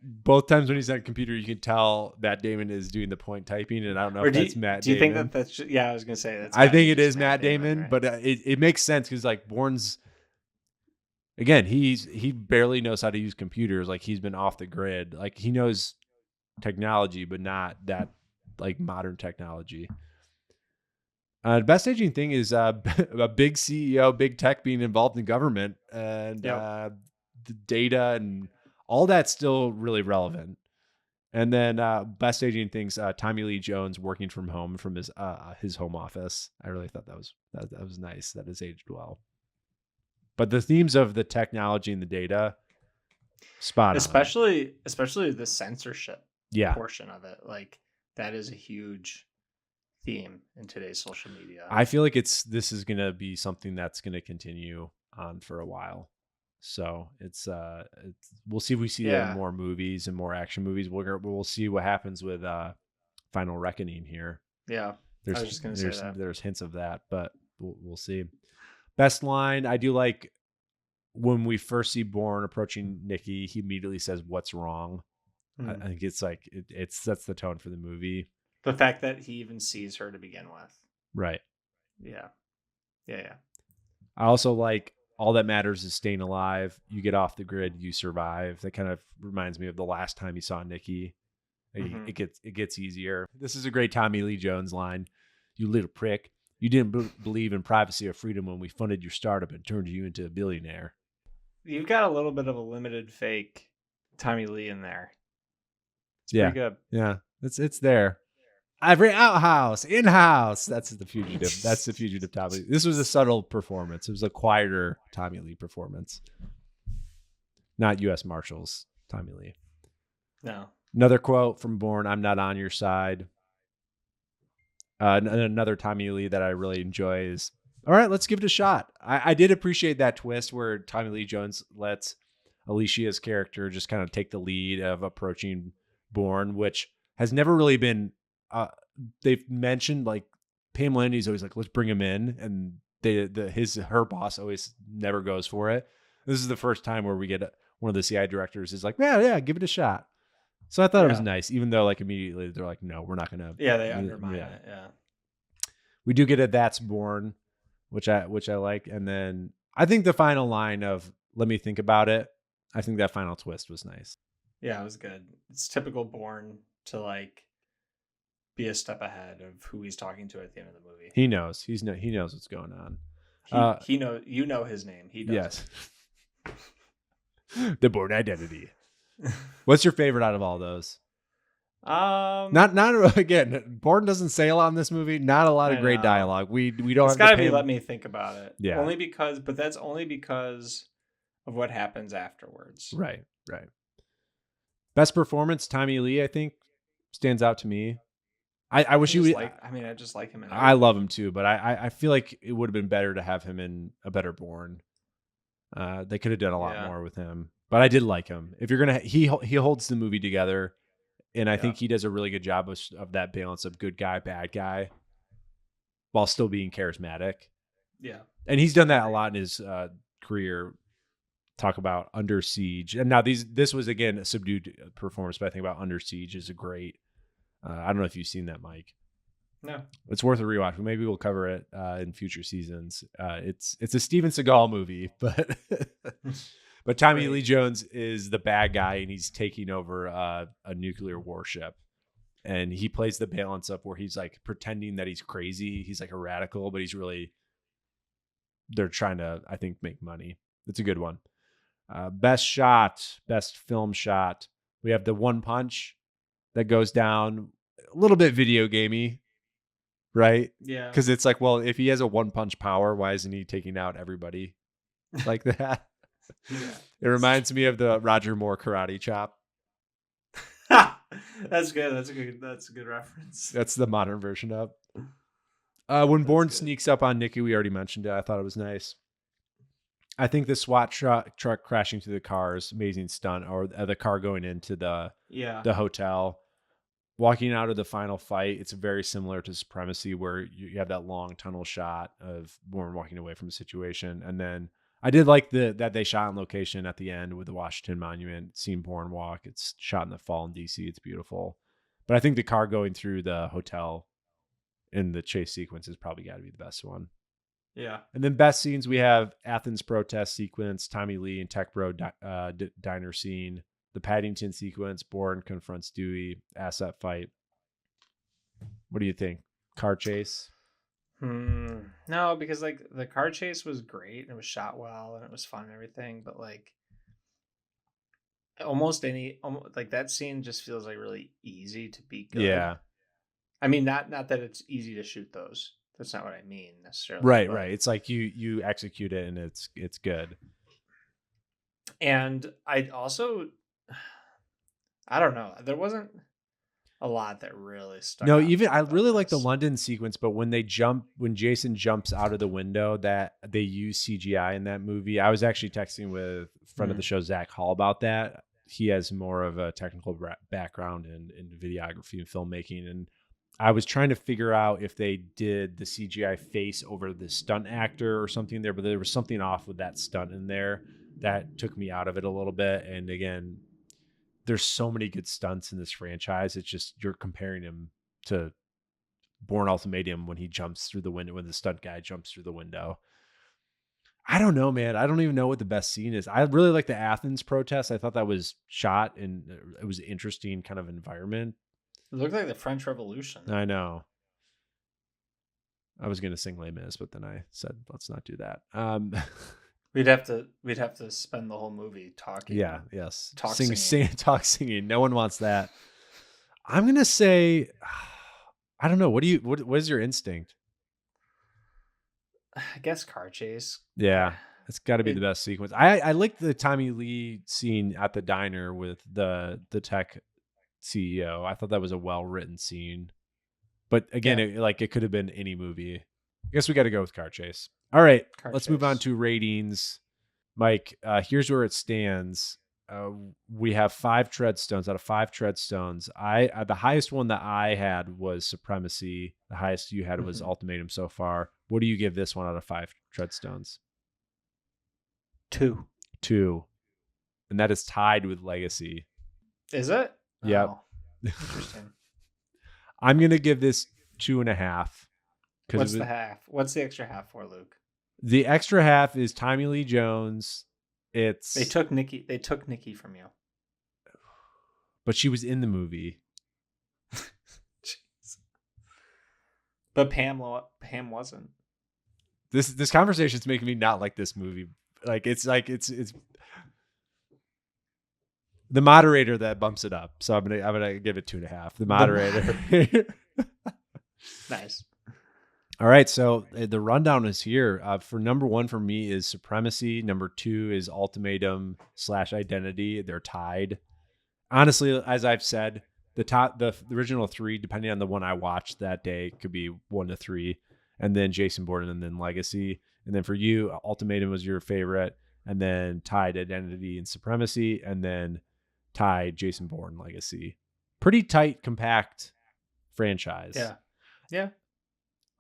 both times when he's on a computer, you can tell Matt Damon is doing the point typing, and I don't know if that's Matt. Do you think that's? Yeah, I was gonna say that's. I think it is Matt Damon, right? But it makes sense because like Bourne's. Again, he barely knows how to use computers. Like he's been off the grid. Like he knows technology, but not that like modern technology. The best aging thing is a big CEO, big tech being involved in government, and the data and all that's still really relevant. And then best aging things, Tommy Lee Jones working from home from his home office. I really thought that was nice. That has aged well. But the themes of the technology and the data, spot on. Especially the censorship portion of it. Like that is a huge theme in today's social media. I feel like this is going to be something that's going to continue on for a while. So it's we'll see if we see it in more movies and more action movies. We'll see what happens with Final Reckoning here. Yeah, I was just going to say that. There's hints of that, but we'll see. Best line, I do like when we first see Bourne approaching Nikki, he immediately says, "What's wrong?" I think it's like it sets the tone for the movie. The fact that he even sees her to begin with. Right. Yeah. I also like all that matters is staying alive. You get off the grid, you survive. That kind of reminds me of the last time you saw Nikki. It gets easier. This is a great Tommy Lee Jones line. You little prick. You didn't believe in privacy or freedom when we funded your startup and turned you into a billionaire. You've got a little bit of a limited fake Tommy Lee in there. It's pretty good. Yeah, it's there. Every outhouse, in-house. That's the fugitive. That's the fugitive Tommy Lee. This was a subtle performance. It was a quieter Tommy Lee performance. Not U.S. Marshals Tommy Lee. No. Another quote from Bourne, I'm not on your side. Another Tommy Lee that I really enjoy is, all right, let's give it a shot. I did appreciate that twist where Tommy Lee Jones lets Alicia's character just kind of take the lead of approaching Bourne, which has never really been, they've mentioned like Pam Landy's always like, let's bring him in. And her boss always never goes for it. This is the first time where we get one of the CI directors is like, yeah, give it a shot. So I thought it was nice, even though like immediately they're like, no, we're not going to. Yeah, they undermine it. Yeah. We do get a That's Bourne, which I like. And then I think the final line of let me think about it. I think that final twist was nice. Yeah, it was good. It's typical Bourne to like be a step ahead of who he's talking to at the end of the movie. He knows. He knows what's going on. He knows. You know his name. He does. Yes. The Bourne identity. What's your favorite out of all those? Not again. Bourne doesn't say a lot in this movie. Not a lot of great dialogue. We don't. It's got to be. Let me think about it. Yeah. But that's only because of what happens afterwards. Right. Best performance, Tommy Lee, I think, stands out to me. I wish he would. I just like him. I love him too, but I feel like it would have been better to have him in a better Bourne. They could have done a lot more with him. But I did like him. If you're gonna, he holds the movie together, and I think he does a really good job of that balance of good guy, bad guy, while still being charismatic. Yeah, and he's done that a lot in his career. Talk about Under Siege, and now this was again a subdued performance, but I think about Under Siege is a great. I don't know if you've seen that, Mike. No, it's worth a rewatch. Maybe we'll cover it in future seasons. It's a Steven Seagal movie, but. But Tommy Lee Jones is the bad guy, and he's taking over a nuclear warship. And he plays the balance of where he's like pretending that he's crazy. He's like a radical, but they're trying to, I think, make money. It's a good one. Best shot, best film shot. We have the one punch that goes down a little bit video gamey, right? Yeah. Because it's like, well, if he has a one punch power, why isn't he taking out everybody like that? Yeah. It reminds me of the Roger Moore karate chop. That's good. That's a good reference. That's the modern version of. When Bourne good. sneaks up on Nikki, we already mentioned it. I thought it was nice. I think the SWAT truck crashing through the cars, amazing stunt, or the car going into the hotel. Walking out of the final fight, it's very similar to Supremacy, where you have that long tunnel shot of Bourne walking away from a situation. And then I did like that they shot on location at the end with the Washington Monument, seeing Bourne walk. It's shot in the fall in DC. It's beautiful. But I think the car going through the hotel in the chase sequence has probably got to be the best one. Yeah. And then best scenes, we have Athens protest sequence, Tommy Lee and Tech Bro diner scene, the Paddington sequence, Bourne confronts Dewey, asset fight. What do you think? Car chase? No, because like the car chase was great and it was shot well and it was fun and everything, but like almost like that scene just feels like really easy to be good. Yeah. I mean, not that it's easy to shoot those. That's not what I mean necessarily. Right. It's like you execute it and it's good. And I don't know. There wasn't a lot that really stuck. No, even I really like the London sequence, but when Jason jumps out of the window, that they use CGI in that movie. I was actually texting with a friend of the show, Zach Hall, about that. He has more of a technical background in videography and filmmaking, and I was trying to figure out if they did the CGI face over the stunt actor or something there, but there was something off with that stunt in there that took me out of it a little bit. And again, there's so many good stunts in this franchise. It's just you're comparing him to Bourne Ultimatum when he jumps through the window, when the stunt guy jumps through the window. I don't know, man. I don't even know what the best scene is. I really like the Athens protest. I thought that was shot and it was an interesting kind of environment. It looked like the French Revolution. I know. I was going to sing Les Mis, but then I said, let's not do that. We'd have to spend the whole movie talking. Yeah. Yes. Talk singing. No one wants that. I'm going to say, I don't know. What is your instinct? I guess car chase. Yeah. It's got to be the best sequence. I like the Tommy Lee scene at the diner with the tech CEO. I thought that was a well-written scene. But again, it could have been any movie. I guess we got to go with car chase. All right, let's move on to ratings. Mike, here's where it stands. We have 5 treadstones out of 5 treadstones. The highest one that I had was Supremacy. The highest you had was Ultimatum so far. What do you give this one out of 5 treadstones? 2. And that is tied with Legacy. Is it? Yep. Oh, interesting. I'm going to give this 2.5. What's the half? What's the extra half for, Luke? The extra half is Tommy Lee Jones. They took Nikki from you. But she was in the movie. But Pam wasn't. This conversation is making me not like this movie. It's the moderator that bumps it up. So I'm gonna give it 2.5. The moderator. Nice. All right, so the rundown is here. For number 1 for me is Supremacy. Number 2 is Ultimatum / Identity. They're tied. Honestly, as I've said, the original 3, depending on the one I watched that day, could be 1 to 3, and then Jason Bourne, and then Legacy. And then for you, Ultimatum was your favorite, and then tied Identity and Supremacy, and then tied Jason Bourne, Legacy. Pretty tight, compact franchise. Yeah.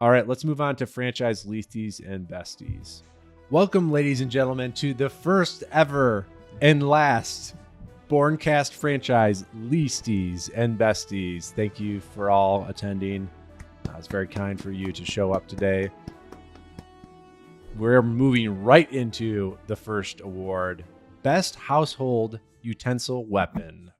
All right, let's move on to franchise Leasties and Besties. Welcome, ladies and gentlemen, to the first ever and last Bournecast franchise, Leasties and Besties. Thank you for all attending. It's very kind for you to show up today. We're moving right into the first award, Best Household Utensil Weapon.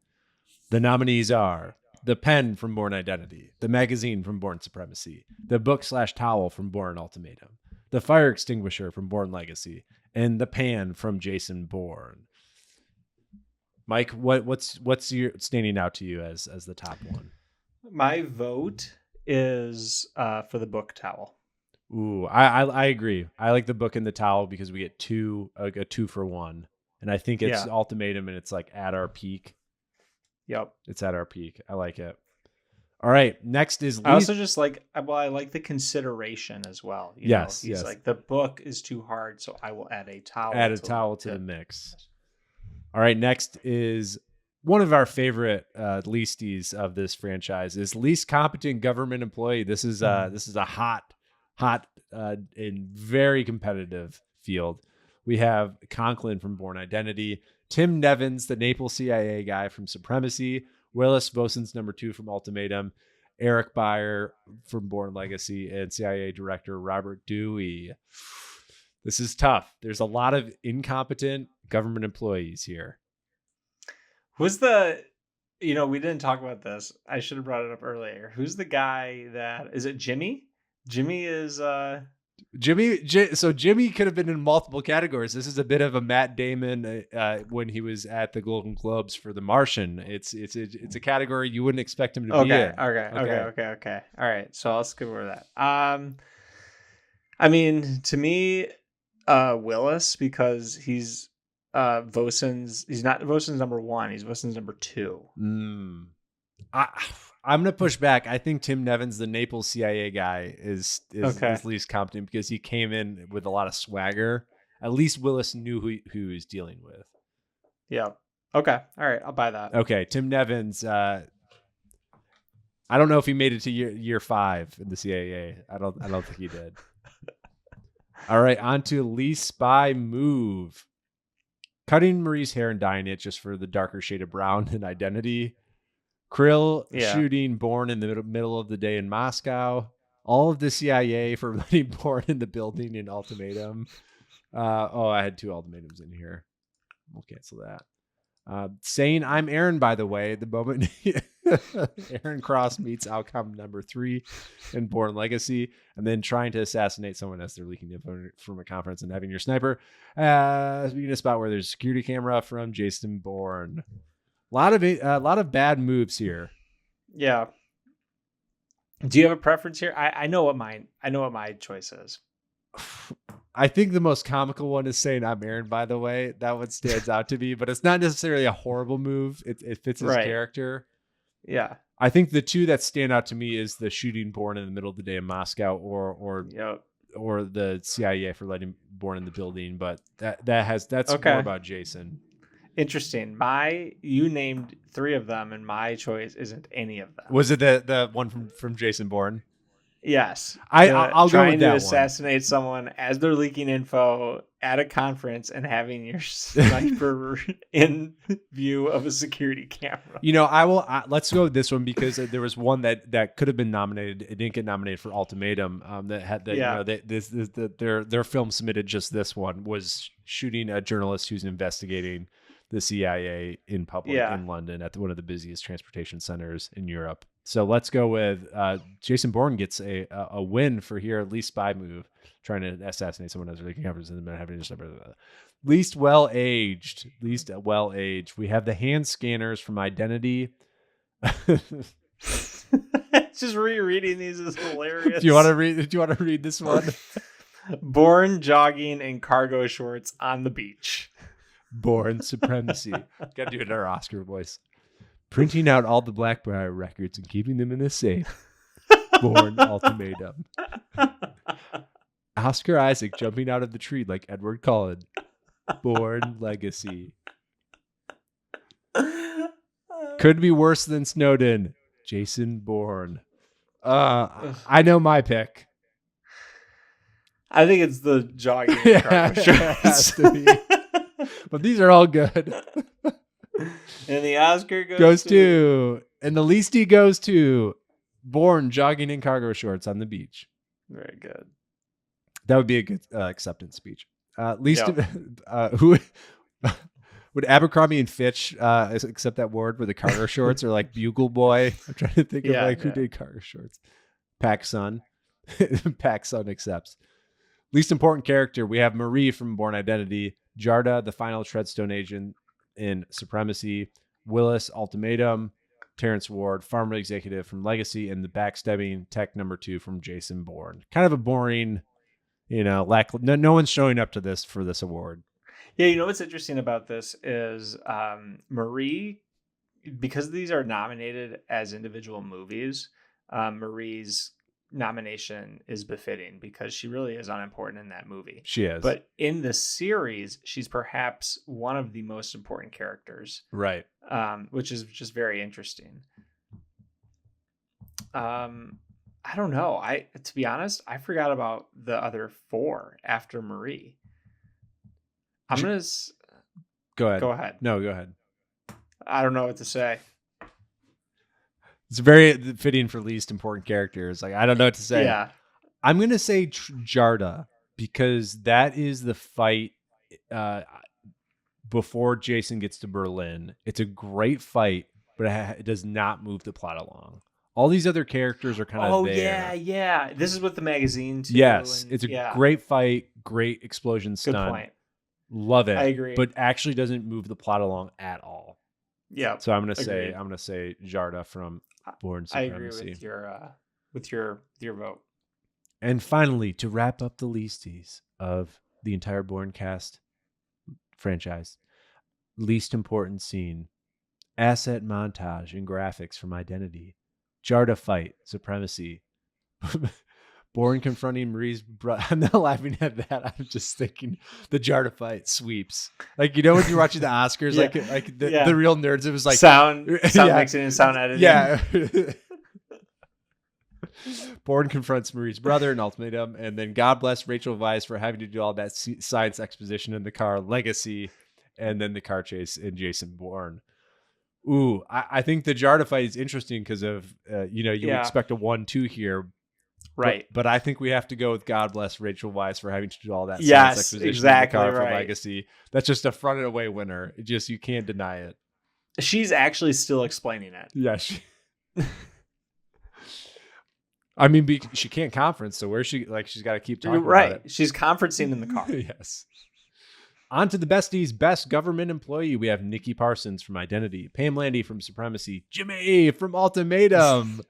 The nominees are the pen from Bourne Identity, the magazine from Bourne Supremacy, the book/towel from Bourne Ultimatum, the fire extinguisher from Bourne Legacy, and the pan from Jason Bourne. Mike, what's your standing out to you as the top one? My vote is for the book towel. Ooh, I agree. I like the book and the towel because we get a 2 for 1. And I think it's Yeah. Ultimatum, and it's like at our peak. Yep. It's at our peak. I like it. All right. Next is I least. also just like, well, I like the consideration as well. Yes. He's Yes. like, the book is too hard, so I will add a Add towel a towel to the to mix. All right. Next is one of our favorite leasties of this franchise is least competent government employee. This is a hot and very competitive field. We have Conklin from Bourne Identity, Tim Nevins, the Naples CIA guy from Supremacy, Willis Vosen's number 2 from Ultimatum, Eric Byer from Bourne Legacy, and CIA Director Robert Dewey. This is tough. There's a lot of incompetent government employees here. Who's the, we didn't talk about this. I should have brought it up earlier. Who's the guy that, is it Jimmy? Jimmy is, So Jimmy could have been in multiple categories. This is a bit of a Matt Damon when he was at the Golden Globes for The Martian. It's a category you wouldn't expect him to be in. Okay. All right. So I'll skip over that. I mean, to me, Willis, because he's he's not Vosen's number 1, he's Vosen's number 2. I'm gonna push back. I think Tim Nevins, the Naples CIA guy, is least competent because he came in with a lot of swagger. At least Willis knew who he was dealing with. Yeah. Okay. All right. I'll buy that. Okay. Tim Nevins. I don't know if he made it to year 5 in the CIA. I don't think he did. All right. On to least spy move. Cutting Marie's hair and dyeing it just for the darker shade of brown and Identity. Krill shooting Bourne in the middle of the day in Moscow. All of the CIA for letting Bourne in the building in Ultimatum. I had 2 ultimatums in here. We'll cancel that. Saying I'm Aaron, by the way, the moment Aaron Cross meets outcome number 3 in Bourne Legacy, and then trying to assassinate someone as they're leaking info from a conference and having your sniper. Speaking of a spot where there's a security camera from Jason Bourne. A lot of bad moves here. Yeah. Do you have a preference here? I know what my choice is. I think the most comical one is saying I'm Aaron, by the way. That one stands out to me, but it's not necessarily a horrible move. It fits his character. Yeah. I think the 2 that stand out to me is the shooting Bourne in the middle of the day in Moscow or the CIA for letting Bourne in the building, but that's more about Jason. Interesting. You named 3 of them, and my choice isn't any of them. Was it the one from Jason Bourne? Yes. I'll go with that one. Trying to assassinate someone as they're leaking info at a conference and having your sniper in view of a security camera. Let's go with this one because there was one that could have been nominated. It didn't get nominated for Ultimatum. That had their film submitted. Just this one was shooting a journalist who's investigating the CIA in public in London at one of the busiest transportation centers in Europe. So let's go with Jason Bourne gets a win for here, least spy move, trying to assassinate someone as they're leaking info and then having just least well-aged. We have the hand scanners from Identity. Just rereading these is hilarious. Do you want to read this one? Bourne jogging in cargo shorts on the beach. Bourne Supremacy. Gotta do it in our Oscar voice. Printing out all the Blackbriar records and keeping them in a safe. Bourne Ultimatum. Oscar Isaac jumping out of the tree like Edward Cullen. Bourne Legacy. Could be worse than Snowden. Jason Bourne. I know my pick. I think it's the jogging cargo shorts. But these are all good. And the Oscar goes to, and the leastie goes to Bourne jogging in cargo shorts on the beach. Very good. That would be a good acceptance speech. Who would Abercrombie and Fitch accept that award with the cargo shorts or like Bugle Boy? I'm trying to think of who did cargo shorts. PacSun. PacSun accepts. Least important character, we have Marie from Bourne Identity, Jarda, the final Treadstone agent in Supremacy, Willis, Ultimatum, Terrence Ward, Farmer Executive from Legacy, and the backstabbing tech number 2 from Jason Bourne. Kind of a boring, no one's showing up to this for this award. Yeah, you know what's interesting about this is Marie, because these are nominated as individual movies, Marie's nomination is befitting because she really is unimportant in that movie. She is. But in the series, she's perhaps one of the most important characters, Right. which is just very interesting. I don't know. To be honest, I forgot about the other four after Marie. I'm gonna Go ahead. go ahead. No, go ahead. I don't know what to say. It's very fitting for least important characters. Like, I don't know what to say. Yeah. I'm going to say Jarda because that is the fight before Jason gets to Berlin. It's a great fight, but it does not move the plot along. All these other characters are kind of there. Yeah. This is with the magazine too. Yes, and, it's a great fight, great explosion stunt. Good point. Love it. I agree. But actually doesn't move the plot along at all. Yeah. So I'm gonna say Jarda from Bourne Supremacy. I agree with your vote. And finally, to wrap up the leasties of the entire Bournecast franchise, least important scene, asset montage and graphics from Identity, Jarda fight, Supremacy, Bourne confronting Marie's brother. I'm not laughing at that. I'm just thinking the Jarda fight sweeps. Like, you know, when you're watching the Oscars, the real nerds, it was like sound mixing and sound editing. Yeah. Bourne confronts Marie's brother, an ultimatum, and then God bless Rachel Weisz for having to do all that science exposition in the car, Legacy, and then the car chase in Jason Bourne. Ooh, I think the Jarda fight is interesting because of, you expect a 1-2 here. Right. But I think we have to go with God bless Rachel Weisz for having to do all that science exposition exactly in the car right. for Legacy. That's just a front and away winner. You can't deny it. She's actually still explaining it. Yeah. I mean, she can't conference, so where's she? Like, she's got to keep talking about it. She's conferencing in the car. Yes. On to the besties, best government employee. We have Nikki Parsons from Identity, Pam Landy from Supremacy, Jimmy from Ultimatum.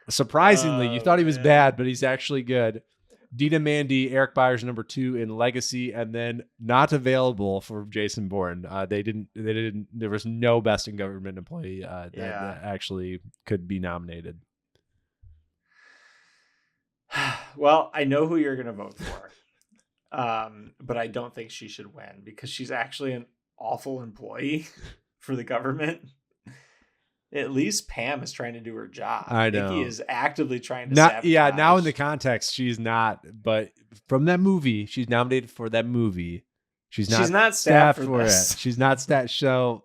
Surprisingly, you thought he was bad, but he's actually good. Dina Mandy, Eric Byers, number 2 in Legacy, and then not available for Jason Bourne. They didn't. There was no best in government employee that actually could be nominated. Well, I know who you're going to vote for, but I don't think she should win because she's actually an awful employee for the government. At least Pam is trying to do her job. I know. Nikki is actively trying to sabotage. Yeah, now in the context, she's not. But from that movie, she's nominated for that movie. She's not staffed for it. She's not staffed. So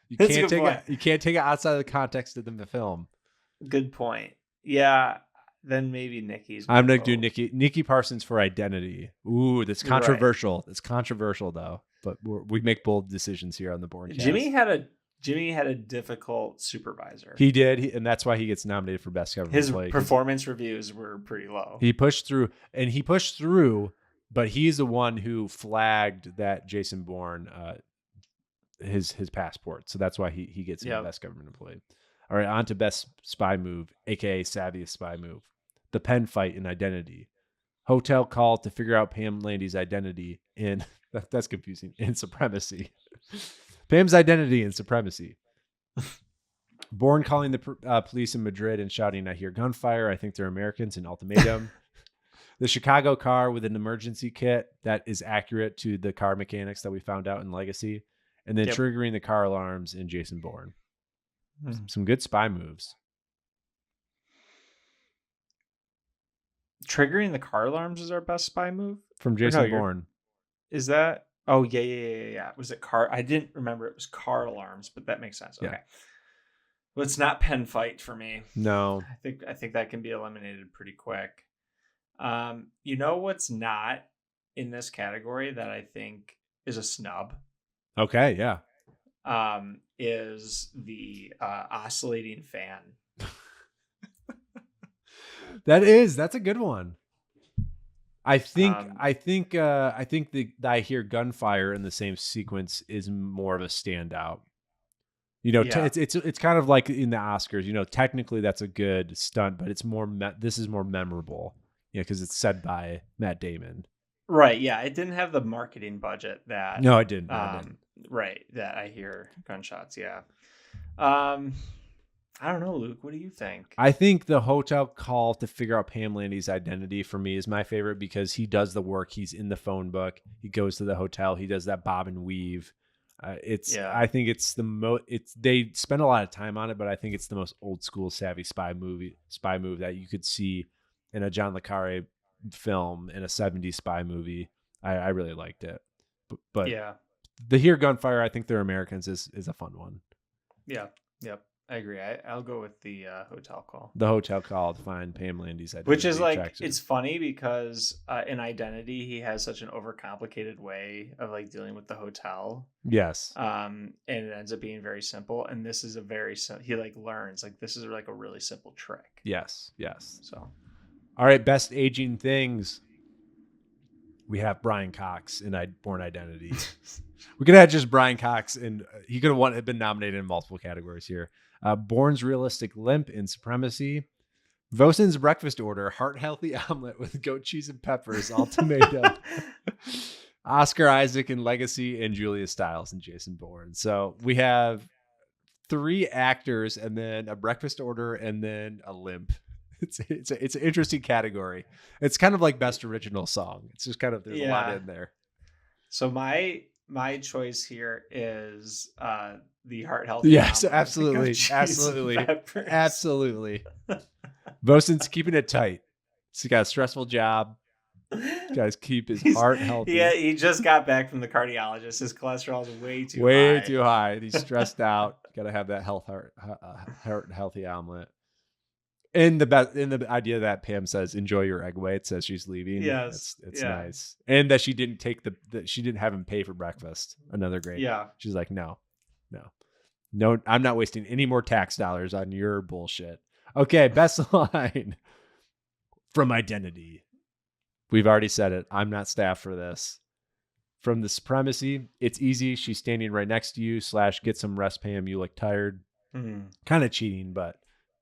you can't take it outside of the context of the film. Good point. Yeah. Then maybe Nikki's. I'm going to do Nikki Parsons for Identity. Ooh, that's controversial. It's controversial, though. But we make bold decisions here on the Bourne Cast. Jimmy had a difficult supervisor. He did, and that's why he gets nominated for Best Government His Employee. performance reviews were pretty low. He pushed through, but he's the one who flagged that Jason Bourne, his passport. So that's why he gets Best Government Employee. All right, on to Best Spy Move, a.k.a. Savviest Spy Move. The pen fight in Identity. Hotel call to figure out Pam Landy's identity in... That's confusing. In Supremacy. Pam's identity in Supremacy. Bourne calling the police in Madrid and shouting, "I hear gunfire. I think they're Americans," in Ultimatum. The Chicago car with an emergency kit that is accurate to the car mechanics that we found out in Legacy. And then triggering the car alarms in Jason Bourne. Some good spy moves. Triggering the car alarms is our best spy move? From Jason Bourne. Is that... Oh, yeah. Was it car? I didn't remember it was car alarms, but that makes sense. Okay. Yeah. Well, it's not pen fight for me. No. I think that can be eliminated pretty quick. You know what's not in this category that I think is a snub? Okay, yeah. Is the oscillating fan. That's a good one. I think the I hear gunfire in the same sequence is more of a standout. You know, it's kind of like in the Oscars. You know, technically that's a good stunt, but it's more. This is more memorable. Yeah, because it's said by Matt Damon. Right. Yeah. It didn't have the marketing budget that, No, I didn't. No, I didn't. right. That I hear gunshots. Yeah. Um, I don't know, Luke. What do you think? I think the hotel call to figure out Pam Landy's identity for me is my favorite because he does the work. He's in the phone book. He goes to the hotel. He does that bob and weave. Yeah. I think it's the most, they spend a lot of time on it, but I think it's the most old school savvy spy move that you could see in a John le Carre film, in a 70s spy movie. I really liked it. But Yeah. the Here Gunfire, I think They're Americans is a fun one. Yeah. Yep. I agree. I'll go with the hotel call. The hotel call to find Pam Landy's identity. Which is like, attractive. it's funny because in Identity, he has such an overcomplicated way of like dealing with the hotel. Yes. And it ends up being very simple. And this is a very, he like learns, like this is like a really simple trick. Yes. Yes. So, all right. Best aging things. We have Brian Cox in Bourne Identity. We could have just Brian Cox, and he could have been nominated in multiple categories here. Bourne's realistic limp in Supremacy. Vosen's breakfast order, heart healthy omelet with goat cheese and peppers, all tomato. Oscar Isaac in Legacy, and Julia Stiles and Jason Bourne. So we have 3 actors, and then a breakfast order, and then a limp. It's an interesting category. It's kind of like best original song. It's just kind of, there's a lot in there. So my choice here is the heart healthy. Yes, absolutely. Absolutely. Bosun's keeping it tight. He's got a stressful job. Guys, keep his heart healthy. Yeah, he just got back from the cardiologist. His cholesterol is way too high. He's stressed out. Got to have that heart healthy omelet. And the idea that Pam says, "Enjoy your egg whites" as she's leaving. Yes, it's nice. And that she didn't take she didn't have him pay for breakfast. Another great. Yeah, she's like, no, I'm not wasting any more tax dollars on your bullshit. Okay, best line from Identity. We've already said it. I'm not staffed for this. From The Supremacy, it's easy. She's standing right next to you. / get some rest, Pam. You look tired. Mm-hmm. Kind of cheating, but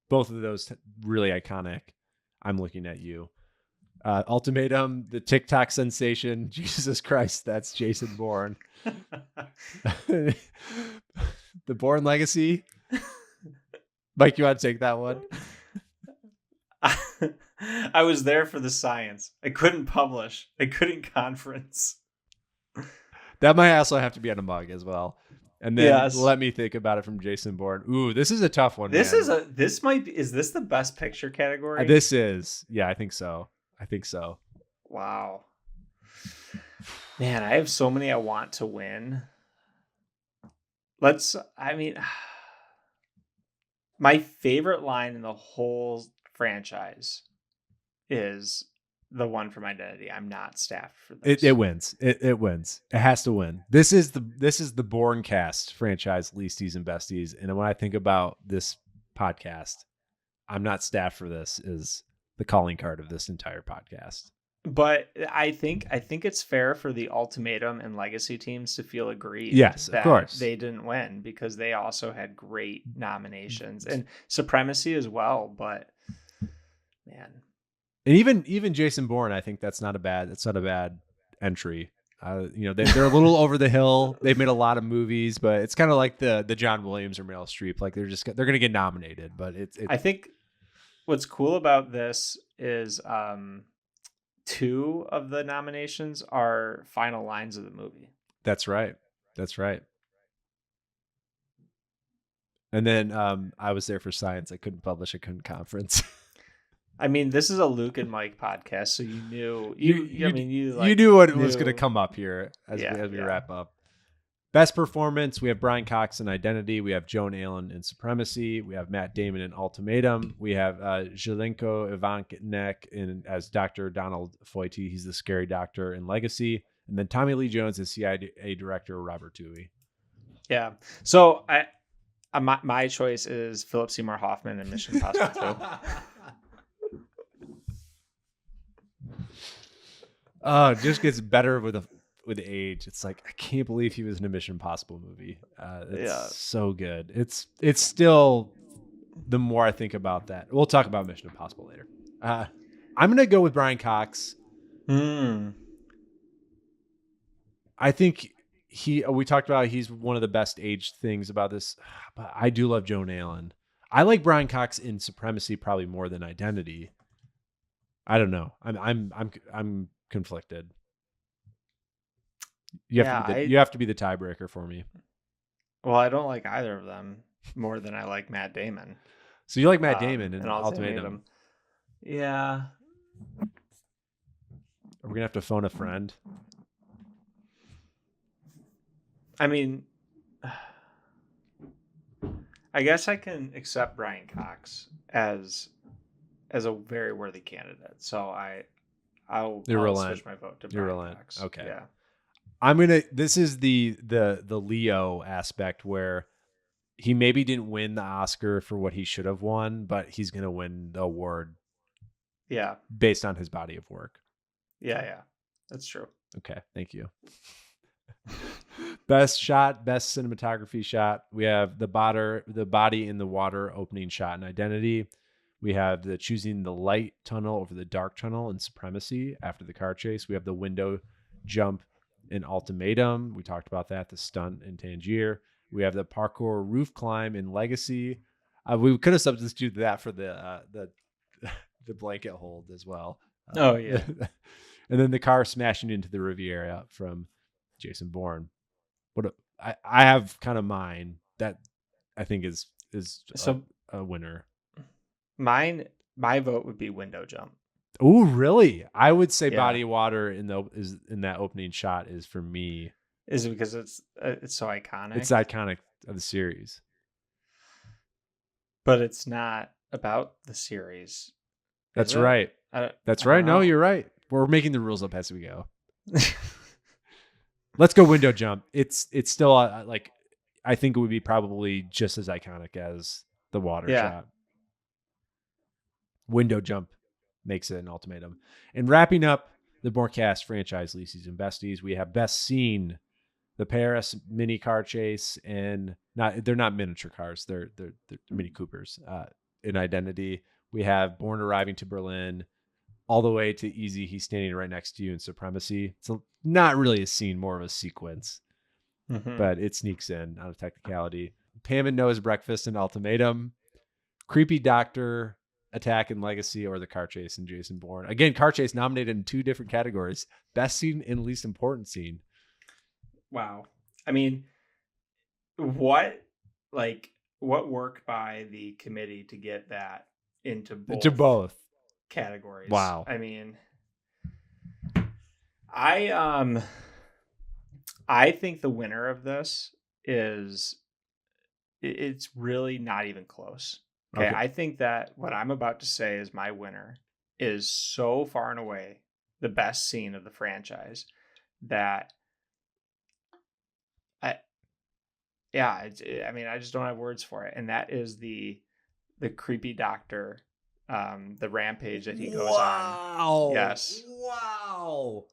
both of those really iconic. I'm looking at you. Ultimatum, the TikTok sensation. Jesus Christ, that's Jason Bourne. The Bourne Legacy. Mike, you want to take that one? I was there for the science. I couldn't publish. I couldn't conference. That might also have to be on a mug as well. And then let me think about it from Jason Bourne. Ooh, this is a tough one. Is this the best picture category? This is. Yeah, I think so. Wow. Man, I have so many I want to win. My favorite line in the whole franchise is the one from Identity. I'm not staffed for this. It wins. It wins. It has to win. This is the Bournecast franchise, Leasties and Besties. And when I think about this podcast, I'm not staffed for this is the calling card of this entire podcast. But I think it's fair for the Ultimatum and Legacy teams to feel aggrieved. Yes, of course. They didn't win because they also had great nominations and Supremacy as well. But man, and even Jason Bourne, I think that's not a bad entry. They're a little over the hill. They've made a lot of movies, but it's kind of like the John Williams or Meryl Streep. Like they're going to get nominated, but I think what's cool about this is 2 of the nominations are final lines of the movie. That's right. And then I was there for science. I couldn't publish. I couldn't conference. I mean, this is a Luke and Mike podcast, so you knew you knew what was going to come up here as we wrap up. Best performance, we have Brian Cox in Identity. We have Joan Allen in Supremacy. We have Matt Damon in Ultimatum. We have Zelenko Ivanek as Dr. Donald Foyty. He's the scary doctor in Legacy. And then Tommy Lee Jones as CIA director Robert Toohey. Yeah. So my choice is Philip Seymour Hoffman in Mission Impossible 2. Oh, it just gets better with age. It's like, I can't believe he was in a Mission Impossible movie. It's so good. It's still, the more I think about that, we'll talk about Mission Impossible later. I'm going to go with Brian Cox. I think we talked about he's one of the best aged things about this, but I do love Joan Allen. I like Brian Cox in Supremacy probably more than Identity. I don't know. I'm conflicted. You have to be the tiebreaker for me. Well, I don't like either of them more than I like Matt Damon. So you like Matt Damon in Ultimatum. Ultimatum? Yeah. Are we gonna have to phone a friend? I mean, I guess I can accept Brian Cox as a very worthy candidate. So I'll switch my vote to Brian Cox. Okay. Yeah. This is the Leo aspect where he maybe didn't win the Oscar for what he should have won, but he's gonna win the award. Yeah. Based on his body of work. Yeah. That's true. Okay, thank you. Best shot, best cinematography shot. We have the body in the water opening shot in Identity. We have the choosing the light tunnel over the dark tunnel in Supremacy after the car chase. We have the window jump in Ultimatum. We talked about that. The stunt in Tangier. We have the parkour roof climb in Legacy. We could have substituted that for the blanket hold as well. Oh yeah. And then the car smashing into the Riviera from Jason Bourne. I have kind of mine that I think is a winner. My vote would be window jump. Oh, really? I would say body of water in that opening shot is for me. Is it because it's so iconic? It's iconic of the series. But it's not about the series. That's right. That's right. No, you're right. We're making the rules up as we go. Let's go window jump. It's still like I think it would be probably just as iconic as the water shot. Window jump makes it an Ultimatum. And wrapping up the Bournecast franchise, Leasties and Besties, we have best scene, the Paris mini car chase, and they're not miniature cars, they're Mini Coopers. In Identity, we have Bourne arriving to Berlin, all the way to Easy, he's standing right next to you in Supremacy. It's not really a scene, more of a sequence, but it sneaks in out of technicality. Pam and Noah's breakfast in Ultimatum, Creepy Doctor attack in Legacy, or the car chase in Jason Bourne. Again, car chase nominated in 2 different categories: best scene and least important scene. Wow. I mean, what worked by the committee to get that into both categories? Wow. I mean, I think the winner of this it's really not even close. Okay, I think that what I'm about to say is my winner is so far and away the best scene of the franchise that I just don't have words for it. And that is the creepy doctor, the rampage that he goes on. Yes. Wow.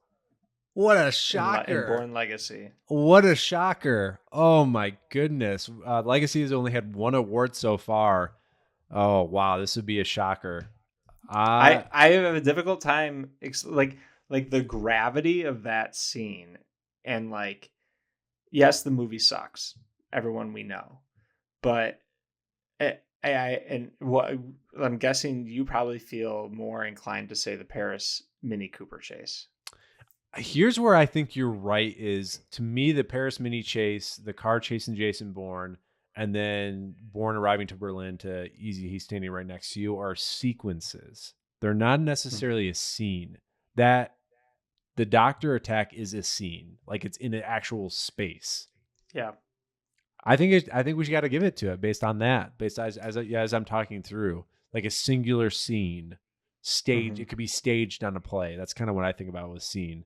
What a shocker. In Bourne Legacy. What a shocker. Oh my goodness. Legacy has only had 1 award so far. Oh wow, this would be a shocker. I have a difficult time like the gravity of that scene, and yes, the movie sucks. Everyone we know, but I'm guessing you probably feel more inclined to say the Paris Mini Cooper chase. Here's where I think you're right. Is to me the Paris Mini chase, the car chasing Jason Bourne, and then Bourne arriving to Berlin to Easy, he's standing right next to you, are sequences. They're not necessarily a scene. That the doctor attack is a scene, like it's in an actual space. Yeah, I think we got to give it to it based on that. Based as I'm talking through, like a singular scene, stage. It could be staged on a play. That's kind of what I think about with scene.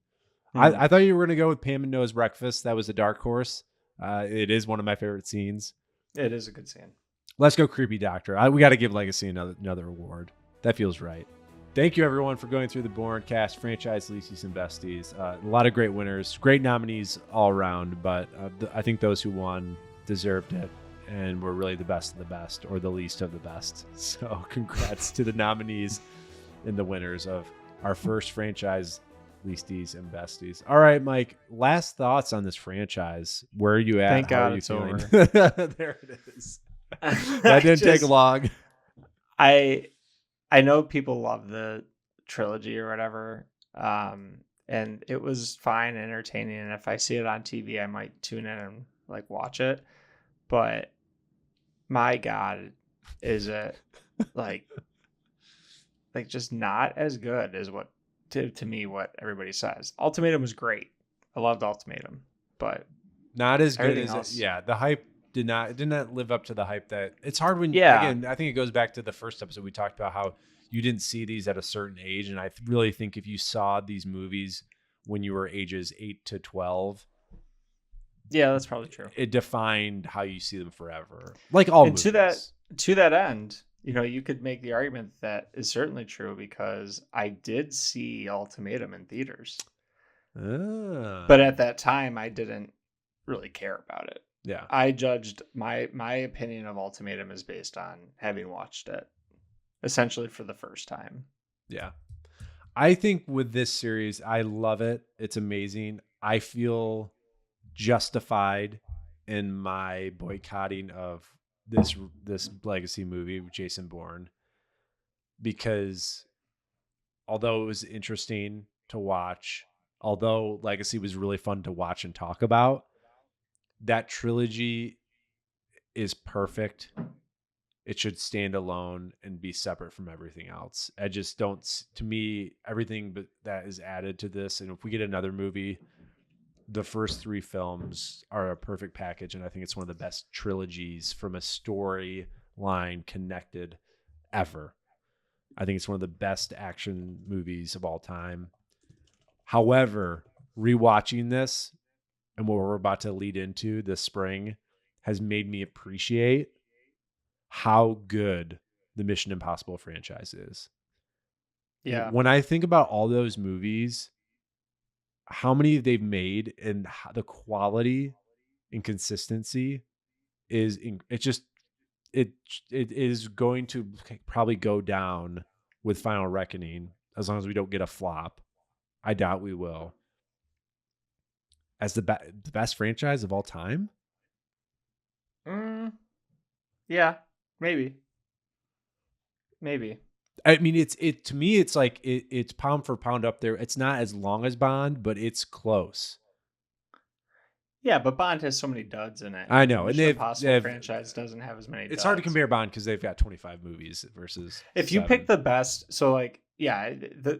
I thought you were going to go with Pam and Noah's breakfast. That was a dark horse. It is one of my favorite scenes. It is a good scene. Let's go Creepy Doctor. We got to give Legacy another award. That feels right. Thank you, everyone, for going through the Bourne Cast franchise, Leasties and Besties. A lot of great winners, great nominees all around, but I think those who won deserved it and were really the best of the best, or the least of the best. So congrats to the nominees and the winners of our first franchise Leasties and Besties. All right, Mike. Last thoughts on this franchise. Where are you at? Thank How God are you it's feeling? over. There it is. That didn't take long. I know people love the trilogy or whatever, and it was fine, entertaining. And if I see it on TV, I might tune in and like watch it. But my God, is it like just not as good as what to me what everybody says. Ultimatum was great. I loved Ultimatum, but Not as good everything as else. yeah. The hype did not live up to the hype that it's hard when Yeah. again. I think it goes back to the first episode we talked about how you didn't see these at a certain age, and I really think if you saw these movies when you were ages 8 to 12, Yeah, that's probably true. it defined how you see them forever. Like all And movies. to that end, you know, you could make the argument that is certainly true because I did see Ultimatum in theaters. But at that time I didn't really care about it. Yeah. I judged my opinion of Ultimatum is based on having watched it essentially for the first time. Yeah. I think with this series, I love it. It's amazing. I feel justified in my boycotting of this legacy movie with Jason Bourne because although it was interesting to watch, although Legacy was really fun to watch and talk about, that trilogy is perfect. It should stand alone and be separate from everything else. I just don't, to me, everything that is added to this, and if we get another movie, the first 3 films are a perfect package, and I think it's one of the best trilogies from a storyline connected ever. I think it's one of the best action movies of all time. However, rewatching this and what we're about to lead into this spring has made me appreciate how good the Mission Impossible franchise is. Yeah. When I think about all those movies, how many they've made and the quality and consistency is it is going to probably go down with Final Reckoning as long as we don't get a flop. I doubt we will. As the best franchise of all time? Yeah, maybe. I mean, to me, it's like it's pound for pound up there. It's not as long as Bond, but it's close. Yeah, but Bond has so many duds in it. I know, Mission Impossible franchise doesn't have as many. It's duds. hard to compare Bond because they've got 25 movies versus. If 7. you pick the best, so like, yeah,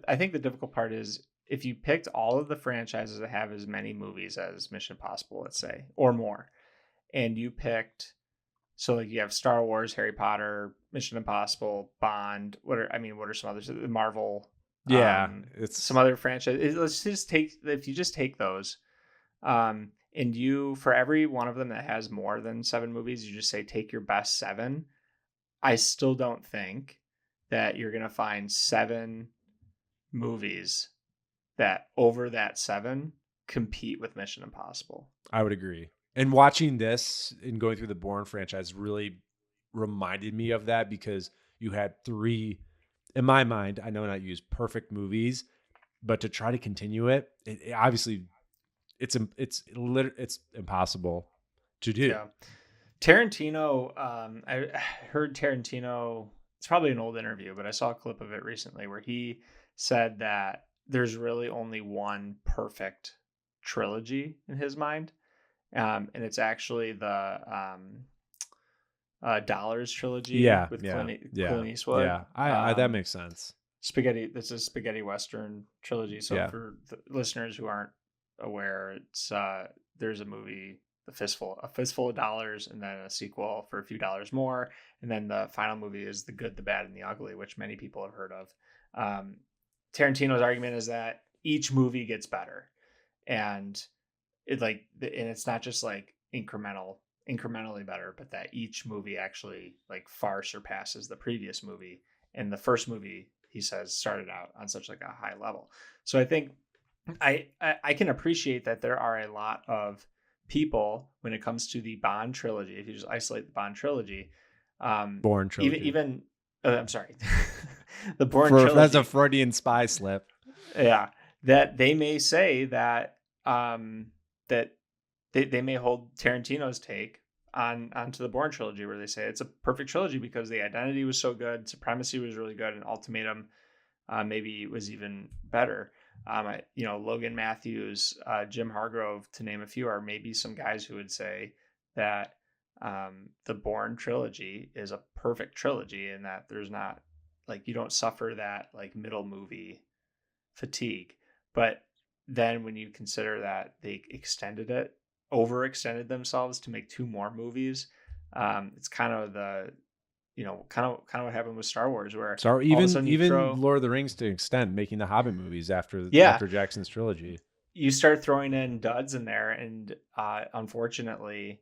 I think the difficult part is if you picked all of the franchises that have as many movies as Mission Impossible, let's say, or more, and you picked, so like you have Star Wars, Harry Potter, Mission Impossible, Bond. What are some others? Marvel. Yeah, it's some other franchise. Let's just take, if you just take those, and you, for every one of them that has more than 7 movies, you just say take your best 7. I still don't think that you're gonna find 7 movies that over that 7 compete with Mission Impossible. I would agree. And watching this and going through the Bourne franchise really reminded me of that because you had 3, in my mind, I know not use perfect movies, but to try to continue it obviously it's impossible to do. Yeah. Tarantino, I heard Tarantino, it's probably an old interview, but I saw a clip of it recently where he said that there's really only one perfect trilogy in his mind. And it's actually the Dollars trilogy with Clint Eastwood. Yeah, that makes sense. This is spaghetti Western trilogy. So for the listeners who aren't aware, it's there's a movie, A Fistful of Dollars, and then a sequel for a few dollars more, and then the final movie is The Good, the Bad, and the Ugly, which many people have heard of. Tarantino's argument is that each movie gets better, and it's not just like incrementally better, but that each movie actually like far surpasses the previous movie, and the first movie, he says, started out on such like a high level. So I think I can appreciate that there are a lot of people when it comes to the Bond trilogy. If you just isolate the Bond trilogy, Bourne trilogy, I'm sorry, the Bourne trilogy. That's a Freudian spy slip. Yeah, that they may say that that they may hold Tarantino's take onto the Bourne trilogy, where they say it's a perfect trilogy because the identity was so good, Supremacy was really good, and Ultimatum maybe was even better. Logan Matthews, Jim Hargrove, to name a few, are maybe some guys who would say that the Bourne trilogy is a perfect trilogy, and that there's not, like, you don't suffer that like middle movie fatigue. But then when you consider that they overextended themselves to make 2 more movies, it's kind of the kind of what happened with Star Wars, where So all of a even sudden you throw, Lord of the Rings to an extent, making the Hobbit movies after Jackson's trilogy. You start throwing in duds in there, and unfortunately,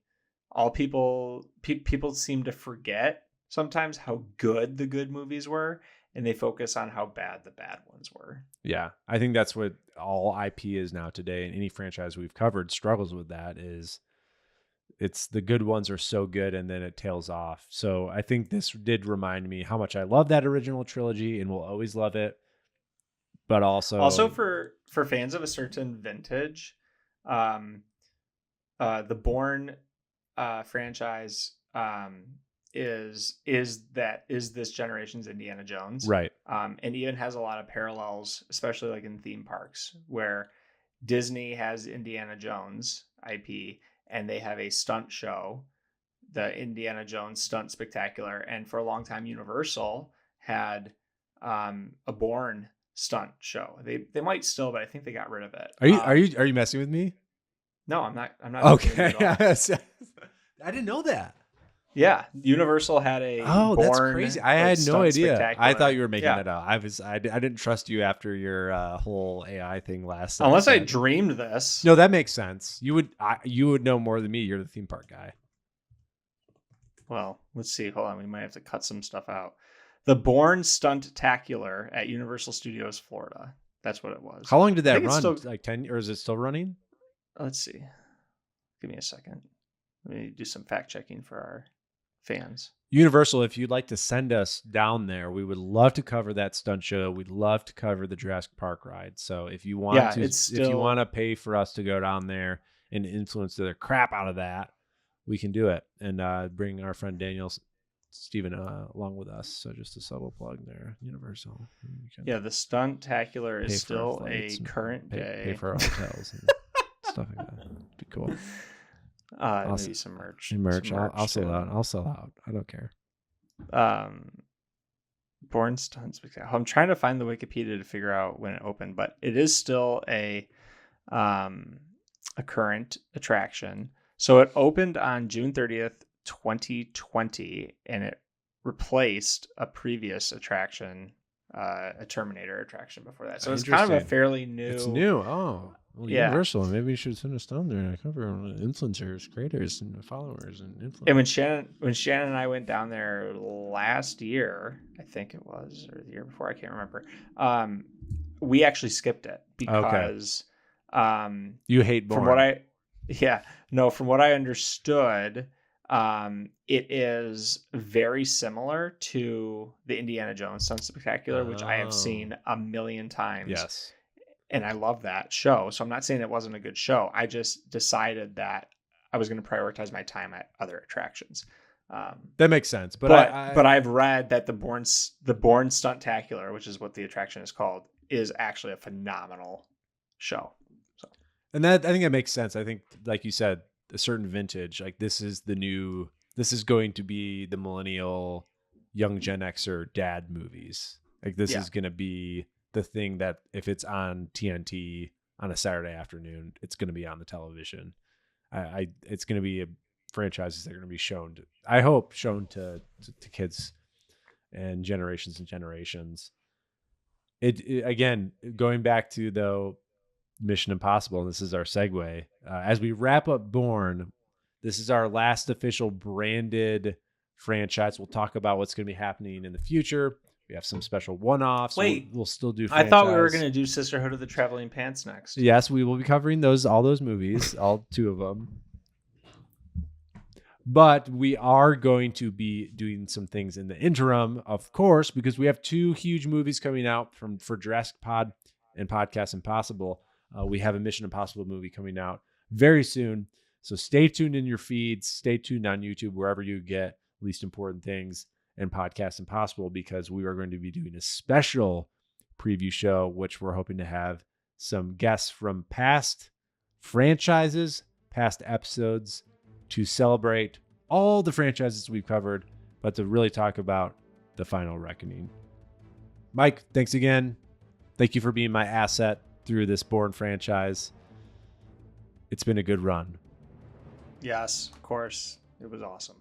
all people seem to forget sometimes how good the good movies were, and they focus on how bad the bad ones were. Yeah, I think that's what all IP is now today, and any franchise we've covered struggles with that. It's the good ones are so good, and then it tails off. So I think this did remind me how much I love that original trilogy and will always love it. But also for fans of a certain vintage, the Bourne franchise is this generation's Indiana Jones, right? And even has a lot of parallels, especially like in theme parks, where Disney has Indiana Jones IP, and they have a stunt show, the Indiana Jones Stunt Spectacular, and for a long time Universal had a Bourne stunt show. They might still, but I think they got rid of it. Are you messing with me? No, I'm not. Okay. I didn't know that. Yeah, Universal had a Bourne, that's crazy. I had no idea. I thought you were making that up. I didn't trust you after your whole AI thing last. Unless I dreamed this. No, that makes sense. You would know more than me. You're the theme park guy. Well, let's see. Hold on. We might have to cut some stuff out. The Bourne Stunt-tacular at Universal Studios Florida. That's what it was. How long did that run? Like 10, or is it still running? Let's see. Give me a second. Let me do some fact checking for our fans. Universal, if you'd like to send us down there, we would love to cover that stunt show. We'd love to cover the Jurassic Park ride. So if you want if you want to pay for us to go down there and influence the crap out of that, we can do it, and bring our friend Daniel Steven along with us. So just a subtle plug there. Universal. Yeah, the Stunt-tacular is still a current day. Pay for our hotels and stuff like that. It'd be cool. Maybe some merch. I'll sell out. I'll sell out. I don't care. Bourne Stunt Spectacular. I'm trying to find the Wikipedia to figure out when it opened, but it is still a current attraction. So it opened on June 30th, 2020, and it replaced a previous attraction, a Terminator attraction before that. So it's kind of a fairly new. It's new. Oh. Well, yeah. Universal. Maybe you should send us down there and cover influencers, creators, and followers, and influencers. And when Shannon and I went down there last year, I think it was, or the year before, I can't remember. We actually skipped it because you hate Bourne. From what I understood, it is very similar to the Indiana Jones Stunt Spectacular, which I have seen a million times. Yes. And I love that show. So I'm not saying it wasn't a good show. I just decided that I was going to prioritize my time at other attractions. That makes sense. But I've read that the Bourne Stunt-tacular, which is what the attraction is called, is actually a phenomenal show. So, and I think that makes sense. I think, like you said, a certain vintage, like this is going to be the millennial young Gen Xer dad movies. Like this is going to be the thing that if it's on TNT on a Saturday afternoon, it's going to be on the television. It's going to be franchises that are going to be shown to kids and generations and generations. It again, going back to though Mission Impossible, and this is our segue. As we wrap up Bourne, this is our last official branded franchise. We'll talk about what's going to be happening in the future. We have some special one-offs. Wait, we'll still do franchise. I thought we were going to do Sisterhood of the Traveling Pants next. Yes, we will be covering all those movies, all 2 of them. But we are going to be doing some things in the interim, of course, because we have 2 huge movies coming out for Jurassic Pod and Podcast Impossible. We have a Mission Impossible movie coming out very soon. So stay tuned in your feeds. Stay tuned on YouTube, wherever you get Least Important Things and Podcast Impossible, because we are going to be doing a special preview show, which we're hoping to have some guests from past franchises, past episodes, to celebrate all the franchises we've covered, but to really talk about the final reckoning. Mike, thanks again. Thank you for being my asset through this Bourne franchise. It's been a good run. Yes, of course. It was awesome.